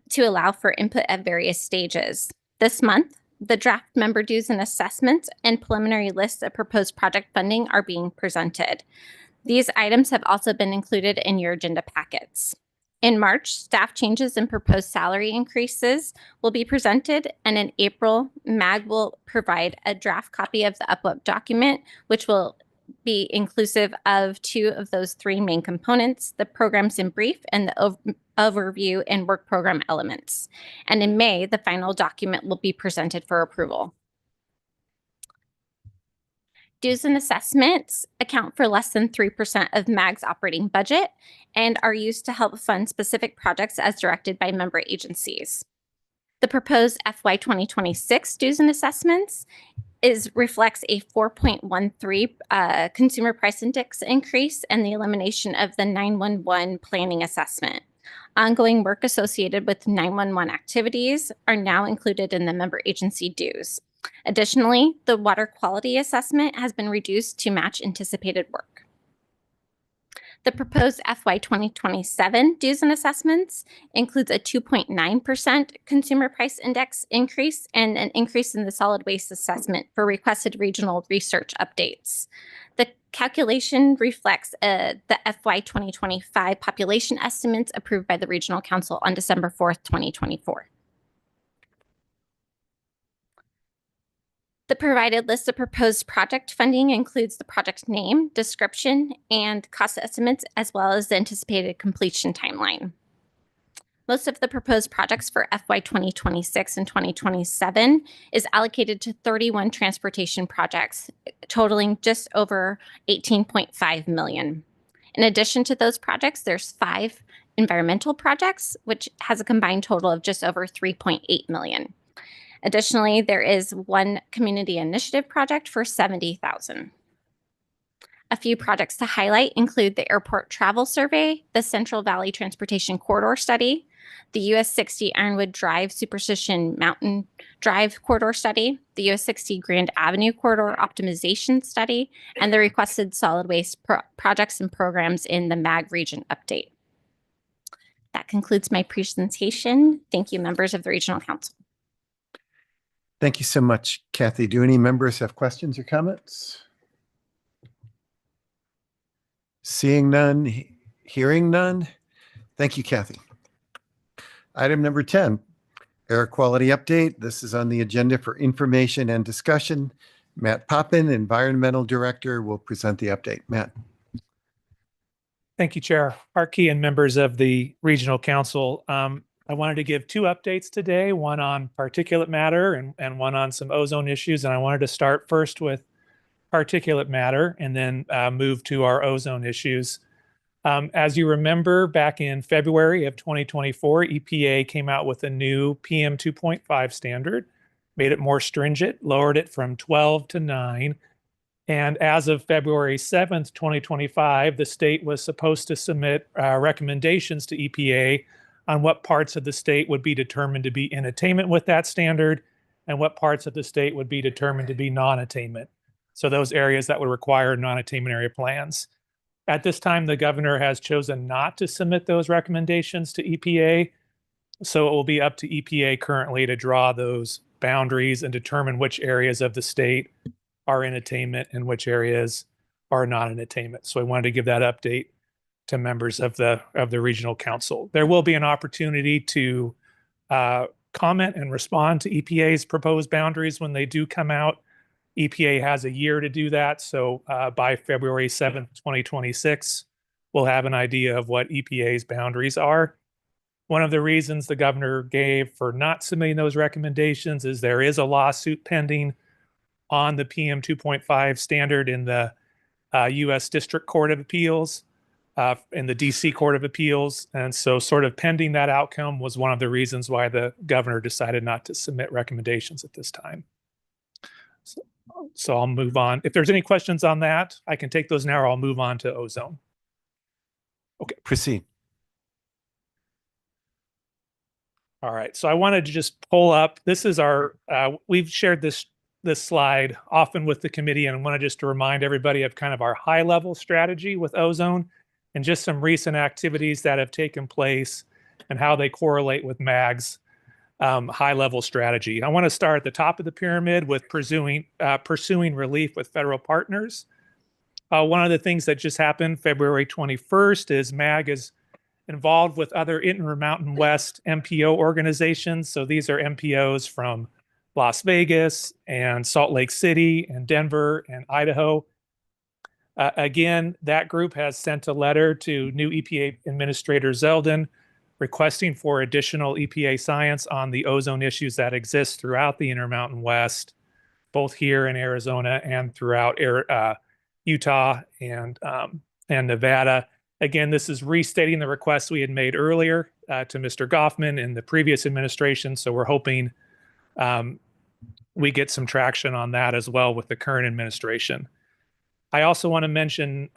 Speaker 15: to allow for input at various stages. This month, the draft member dues and assessments and preliminary lists of proposed project funding are being presented. These items have also been included in your agenda packets. In March, staff changes and proposed salary increases will be presented, and in April, MAG will provide a draft copy of the UPOUP document, which will be inclusive of 2 of those 3 main components, the programs in brief and the overview and work program elements. And in May, the final document will be presented for approval. Dues and assessments account for less than 3% of MAG's operating budget and are used to help fund specific projects as directed by member agencies. The proposed FY 2026 dues and assessments reflects a 4.13 consumer price index increase and the elimination of the 911 planning assessment. Ongoing work associated with 911 activities are now included in the member agency dues. Additionally, the water quality assessment has been reduced to match anticipated work. The proposed FY 2027 dues and assessments includes a 2.9% consumer price index increase and an increase in the solid waste assessment for requested regional research updates. The calculation reflects the FY 2025 population estimates approved by the Regional Council on December 4th, 2024. The provided list of proposed project funding includes the project name, description, and cost estimates, as well as the anticipated completion timeline. Most of the proposed projects for FY 2026 and 2027 is allocated to 31 transportation projects, totaling just over $18.5 million. In addition to those projects, there's 5 environmental projects, which has a combined total of just over $3.8 million. Additionally, there is 1 community initiative project for $70,000. A few projects to highlight include the Airport Travel Survey, the Central Valley Transportation Corridor Study, the US 60 Ironwood Drive Superstition Mountain Drive Corridor Study, the US 60 Grand Avenue Corridor Optimization Study, and the requested solid waste projects and programs in the MAG region update. That concludes my presentation. Thank you, members of the Regional Council.
Speaker 1: Thank you so much, Kathy. Do any members have questions or comments? Seeing none, hearing none. Thank you, Kathy. Item number 10, air quality update. This is on the agenda for information and discussion. Matt Poppin, Environmental Director, will present the update. Matt.
Speaker 16: Thank you, Chair Harkey and members of the Regional Council. I wanted to give two updates today, one on particulate matter and one on some ozone issues. And I wanted to start first with particulate matter and then move to our ozone issues. As you remember, back in February of 2024, EPA came out with a new PM 2.5 standard, made it more stringent, lowered it from 12 to 9. And as of February 7th, 2025, the state was supposed to submit recommendations to EPA on what parts of the state would be determined to be in attainment with that standard and what parts of the state would be determined to be non-attainment. So those areas that would require non-attainment area plans. At this time, the governor has chosen not to submit those recommendations to EPA. So it will be up to EPA currently to draw those boundaries and determine which areas of the state are in attainment and which areas are not in attainment. So I wanted to give that update to members of the Regional Council. There will be an opportunity to comment and respond to EPA's proposed boundaries when they do come out. EPA has a year to do that. So by February 7th, 2026, we'll have an idea of what EPA's boundaries are. One of the reasons the governor gave for not submitting those recommendations is there is a lawsuit pending on the PM 2.5 standard in the U.S. District Court of Appeals, in the D.C. Court of Appeals. And so sort of pending that outcome was one of the reasons why the governor decided not to submit recommendations at this time. So I'll move on. If there's any questions on that, I can take those now, or I'll move on to ozone.
Speaker 1: Okay, proceed.
Speaker 16: All right, so I wanted to just pull up, this is our, we've shared this slide often with the committee, and I wanted just to remind everybody of kind of our high level strategy with ozone and just some recent activities that have taken place and how they correlate with MAG's high level strategy. I want to start at the top of the pyramid with pursuing relief with federal partners. One of the things that just happened February 21st is MAG is involved with other Intermountain West MPO organizations. So these are MPOs from Las Vegas and Salt Lake City and Denver and Idaho. Again, that group has sent a letter to new EPA Administrator Zeldin requesting for additional EPA science on the ozone issues that exist throughout the Intermountain West, both here in Arizona and throughout Utah and Nevada. Again, this is restating the request we had made earlier to Mr. Goffman in the previous administration. So we're hoping we get some traction on that as well with the current administration. I also want to mention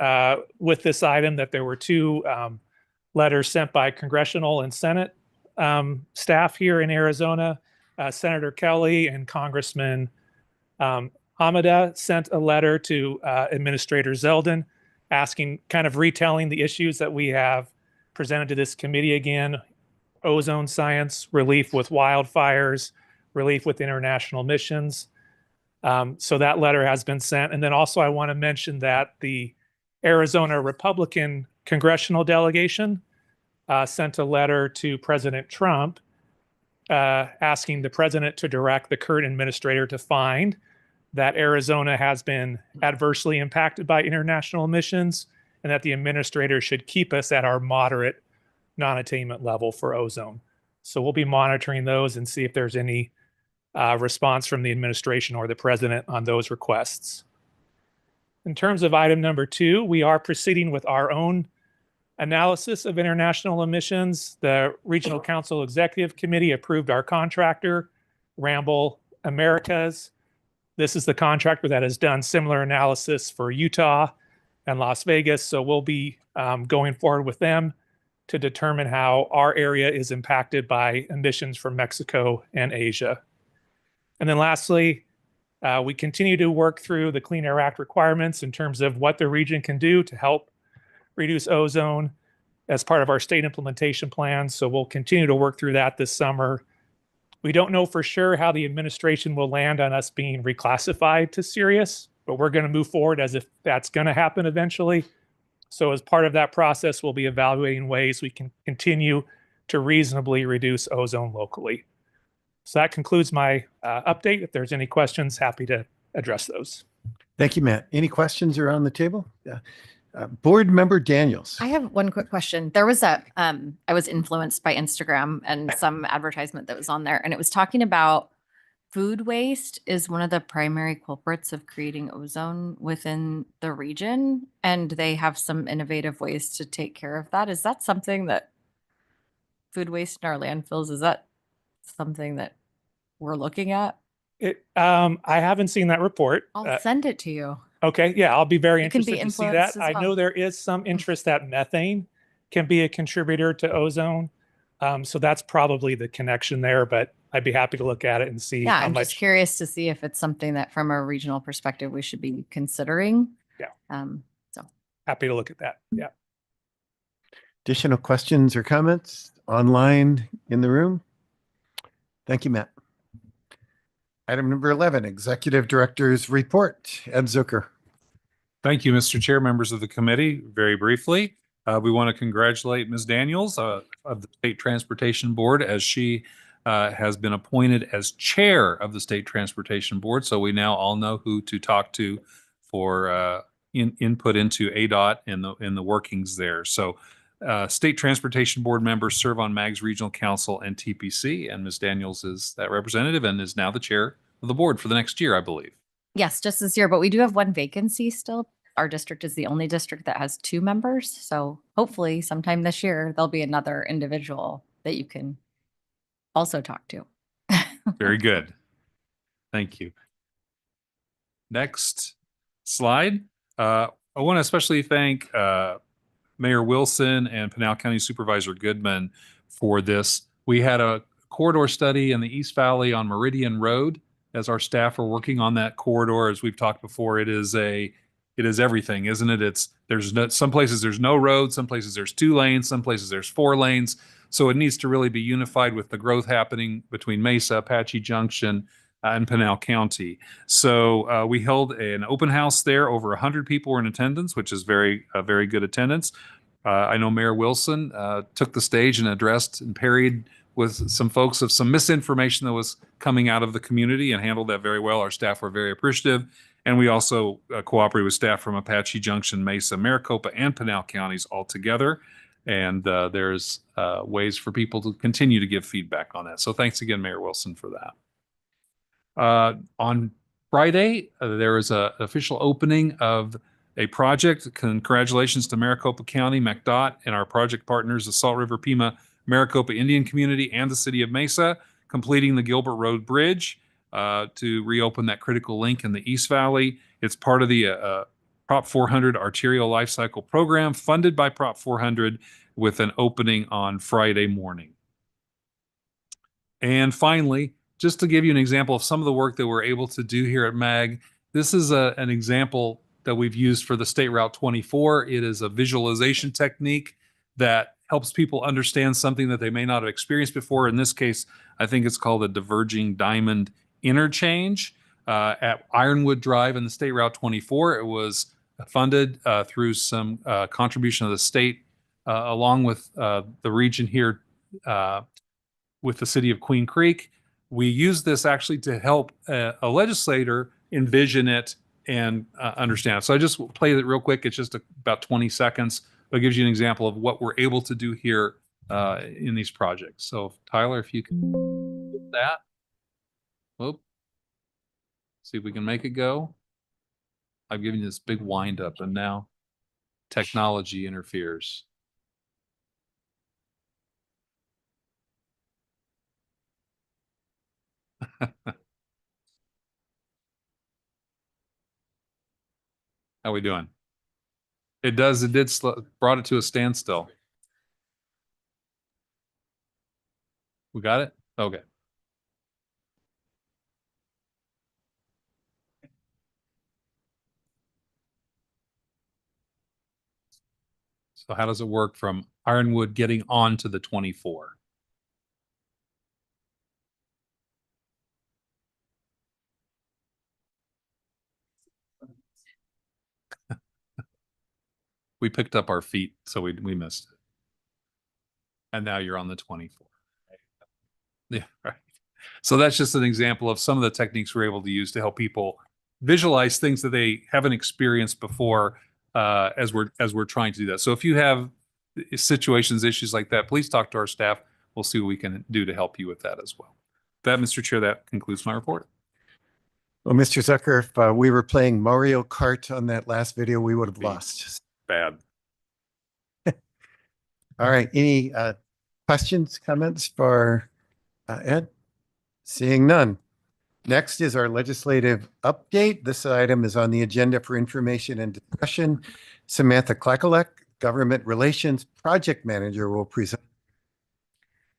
Speaker 16: with this item that there were two letters sent by congressional and Senate staff here in Arizona. Senator Kelly and Congressman Hamada sent a letter to Administrator Zeldin asking, kind of retelling the issues that we have presented to this committee again: ozone science, relief with wildfires, relief with international missions. So that letter has been sent. And then also I want to mention that the Arizona Republican congressional delegation sent a letter to President Trump asking the president to direct the current administrator to find that Arizona has been adversely impacted by international emissions and that the administrator should keep us at our moderate non-attainment level for ozone. So we'll be monitoring those and see if there's any response from the administration or the president on those requests. In terms of item number 2, we are proceeding with our own analysis of international emissions. The Regional Council Executive Committee approved our contractor, Ramble Americas. This is the contractor that has done similar analysis for Utah and Las Vegas. So we'll be going forward with them to determine how our area is impacted by emissions from Mexico and Asia. And then lastly, we continue to work through the Clean Air Act requirements in terms of what the region can do to help reduce ozone as part of our state implementation plan. So we'll continue to work through that this summer. We don't know for sure how the administration will land on us being reclassified to serious, but we're going to move forward as if that's going to happen eventually. So as part of that process, we'll be evaluating ways we can continue to reasonably reduce ozone locally. So that concludes my update. If there's any questions, happy to address those.
Speaker 1: Thank you, Matt. Any questions around the table? Yeah. Board Member Daniels.
Speaker 10: I have one quick question. There was I was influenced by Instagram and some advertisement that was on there, and it was talking about food waste is one of the primary culprits of creating ozone within the region, and they have some innovative ways to take care of that. Is that something that food waste in our landfills, is that something that we're looking at?
Speaker 16: I haven't seen that report.
Speaker 10: I'll send it to you.
Speaker 16: Okay, yeah, I'll be very
Speaker 10: You can be
Speaker 16: interested to see that.
Speaker 10: influenced as
Speaker 16: I know
Speaker 10: well.
Speaker 16: there is some interest that methane can be a contributor to ozone. So that's probably the connection there, but I'd be happy to look at it and see
Speaker 10: Yeah,
Speaker 16: how
Speaker 10: I'm
Speaker 16: much.
Speaker 10: just curious to see if it's something that from a regional perspective, we should be considering.
Speaker 16: Yeah.
Speaker 10: So
Speaker 16: Happy to look at that. Yeah.
Speaker 1: Additional questions or comments online in the room? Thank you, Matt. Item number 11, Executive Director's Report. Ed Zucker.
Speaker 11: Thank you, Mr. Chair, members of the committee. Very briefly, we want to congratulate Ms. Daniels of the State Transportation Board as she has been appointed as chair of the State Transportation Board. So we now all know who to talk to for input into ADOT and the workings there. So State Transportation Board members serve on MAG's Regional Council and TPC, and Ms. Daniels is that representative and is now the chair of the board for the next year, I believe.
Speaker 10: yes, just this year, but we do have one vacancy still. Our district is the only district that has 2 members. So hopefully sometime this year, there'll be another individual that you can also talk to.
Speaker 11: Very good. Thank you. Next slide. I want to especially thank Mayor Wilson and Pinal County Supervisor Goodman for this. We had a corridor study in the East Valley on Meridian Road as our staff are working on that corridor. As we've talked before, it is everything, isn't it? Some places there's no road, some places there's 2 lanes, some places there's 4 lanes. So it needs to really be unified with the growth happening between Mesa, Apache Junction, and Pinal County. So we held an open house there. Over 100 people were in attendance, which is very good attendance. I know Mayor Wilson took the stage and addressed and parried with some folks of some misinformation that was coming out of the community and handled that very well. Our staff were very appreciative. And we also cooperate with staff from Apache Junction, Mesa, Maricopa, and Pinal counties all together. And there's ways for people to continue to give feedback on that. So thanks again, Mayor Wilson, for that. On Friday, there was an official opening of a project. Congratulations to Maricopa County, McDOT, and our project partners, the Salt River Pima Maricopa Indian Community and the City of Mesa, completing the Gilbert Road Bridge to reopen that critical link in the East Valley. It's part of the Prop 400 Arterial Life Cycle Program funded by Prop 400 with an opening on Friday morning. And finally, just to give you an example of some of the work that we're able to do here at MAG, this is an example that we've used for the State Route 24. It is a visualization technique that helps people understand something that they may not have experienced before. In this case, I think it's called a diverging diamond interchange at Ironwood Drive in the State Route 24. It was funded through some contribution of the state along with the region here with the city of Queen Creek. We use this actually to help a legislator envision it and understand it. So I just played it real quick. It's just about 20 seconds. But it gives you an example of what we're able to do here in these projects. So Tyler, if you can do that. Whoop. See if we can make it go. I've given you this big wind up and now technology interferes. How we doing? It did brought it to a standstill. We got it? Okay. So how does it work from Ironwood getting on to the 24? We picked up our feet, so we missed it. And now you're on the 24. Yeah, right. So that's just an example of some of the techniques we're able to use to help people visualize things that they haven't experienced before as we're trying to do that. So if you have situations, issues like that, please talk to our staff. We'll see what we can do to help you with that as well. That, Mr. Chair, that concludes my report.
Speaker 1: Well, Mr. Zucker, if we were playing Mario Kart on that last video, we would have lost.
Speaker 11: Bad.
Speaker 1: All right. Any questions, comments for Ed? Seeing none. Next is our legislative update. This item is on the agenda for information and discussion. Samantha Klakalek, Government Relations Project Manager, will present.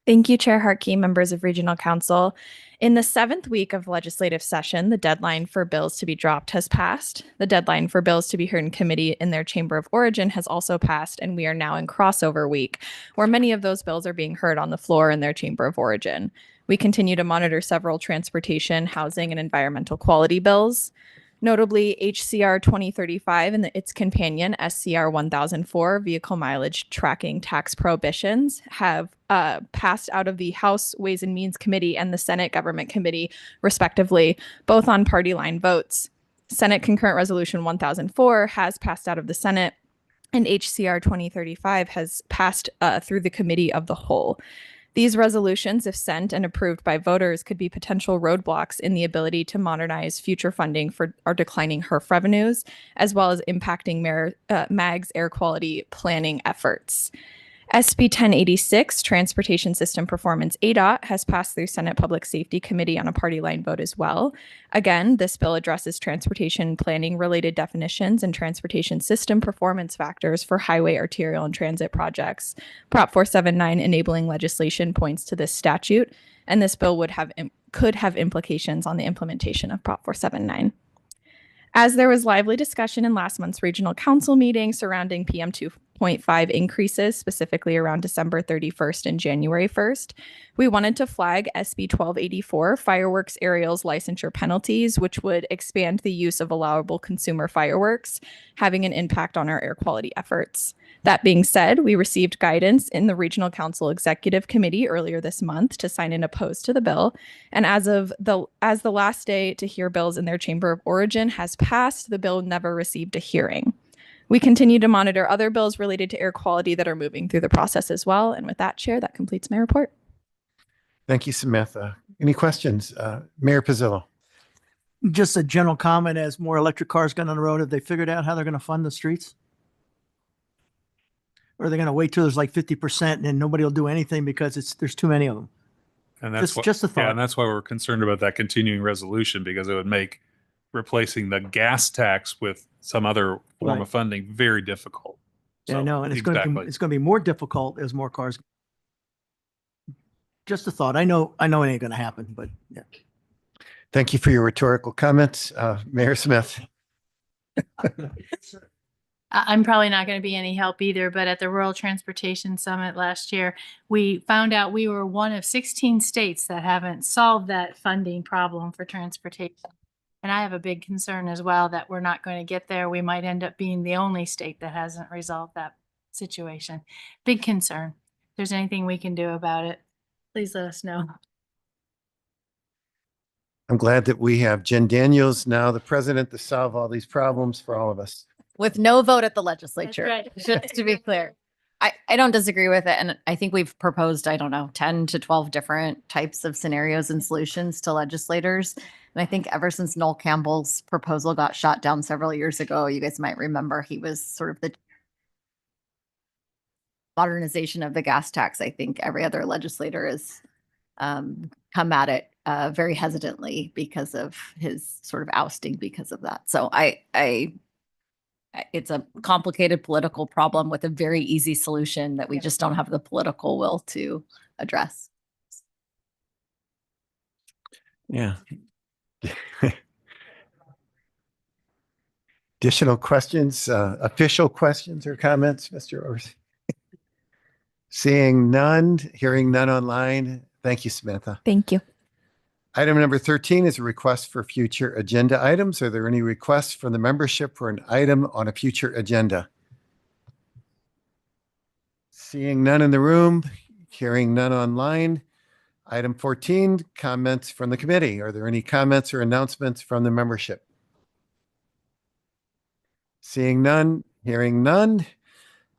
Speaker 17: Thank you, Chair Harkey, members of Regional Council. In the 7th week of legislative session, the deadline for bills to be dropped has passed. The deadline for bills to be heard in committee in their chamber of origin has also passed, and we are now in crossover week, where many of those bills are being heard on the floor in their chamber of origin. We continue to monitor several transportation, housing, and environmental quality bills. Notably, HCR 2035 and its companion SCR 1004 vehicle mileage tracking tax prohibitions have passed out of the House Ways and Means Committee and the Senate Government Committee, respectively, both on party line votes. Senate Concurrent Resolution 1004 has passed out of the Senate, and HCR 2035 has passed through the Committee of the Whole. These resolutions, if sent and approved by voters, could be potential roadblocks in the ability to modernize future funding for our declining HERF revenues, as well as impacting MAG's air quality planning efforts. SB 1086, Transportation System Performance ADOT, has passed through Senate Public Safety Committee on a party line vote as well. Again, this bill addresses transportation planning related definitions and transportation system performance factors for highway, arterial, and transit projects. Prop 479 enabling legislation points to this statute, and this bill could have implications on the implementation of Prop 479. As there was lively discussion in last month's regional council meeting surrounding PM 2.5 increases, specifically around December 31st and January 1st, we wanted to flag SB 1284 fireworks aerials licensure penalties, which would expand the use of allowable consumer fireworks, having an impact on our air quality efforts. That being said, we received guidance in the Regional Council Executive Committee earlier this month to sign in opposed to the bill. And as the last day to hear bills in their chamber of origin has passed, the bill never received a hearing. We continue to monitor other bills related to air quality that are moving through the process as well. And with that, Chair, that completes my report.
Speaker 1: Thank you, Samantha. Any questions? Mayor Pizzillo.
Speaker 3: Just a general comment, as more electric cars get on the road, have they figured out how they're going to fund the streets? Or are they going to wait till there's like 50% and then nobody will do anything because there's too many of them?
Speaker 11: And that's
Speaker 3: just a thought.
Speaker 11: Yeah, and that's why we're concerned about that continuing resolution, because it would make replacing the gas tax with some other form of funding very difficult.
Speaker 3: Yeah, I know, and it's going to be more difficult as more cars. Just a thought. I know it ain't going to happen, but yeah.
Speaker 1: Thank you for your rhetorical comments, Mayor Smith.
Speaker 18: I'm probably not going to be any help either, but at the World Transportation Summit last year, we found out we were one of 16 states that haven't solved that funding problem for transportation. And I have a big concern as well that we're not going to get there. We might end up being the only state that hasn't resolved that situation. Big concern. If there's anything we can do about it, please let us know.
Speaker 1: I'm glad that we have Jen Daniels now the president to solve all these problems for all of us.
Speaker 10: With no vote at the legislature,
Speaker 18: right.
Speaker 10: just to be clear. I don't disagree with it. And I think we've proposed, 10 to 12 different types of scenarios and solutions to legislators. And I think ever since Noel Campbell's proposal got shot down several years ago, you guys might remember he was sort of the modernization of the gas tax. I think every other legislator has come at it very hesitantly because of his sort of ousting because of that. So it's a complicated political problem with a very easy solution that we just don't have the political will to address.
Speaker 1: Yeah. Additional questions, official questions or comments, Mr. Orsi? Seeing none, hearing none online. Thank you, Samantha.
Speaker 17: Thank you.
Speaker 1: Item number 13 is a request for future agenda items. Are there any requests from the membership for an item on a future agenda? Seeing none in the room, hearing none online. Item 14, comments from the committee. Are there any comments or announcements from the membership? Seeing none, Hearing none.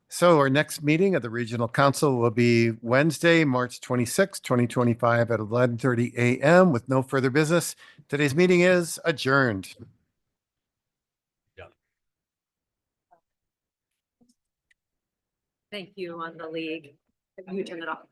Speaker 1: So our next meeting of the Regional Council will be Wednesday, March 26, 2025 at 11:30 a.m. with no further business. Today's meeting is adjourned.
Speaker 19: Thank you on the league. You turn it off.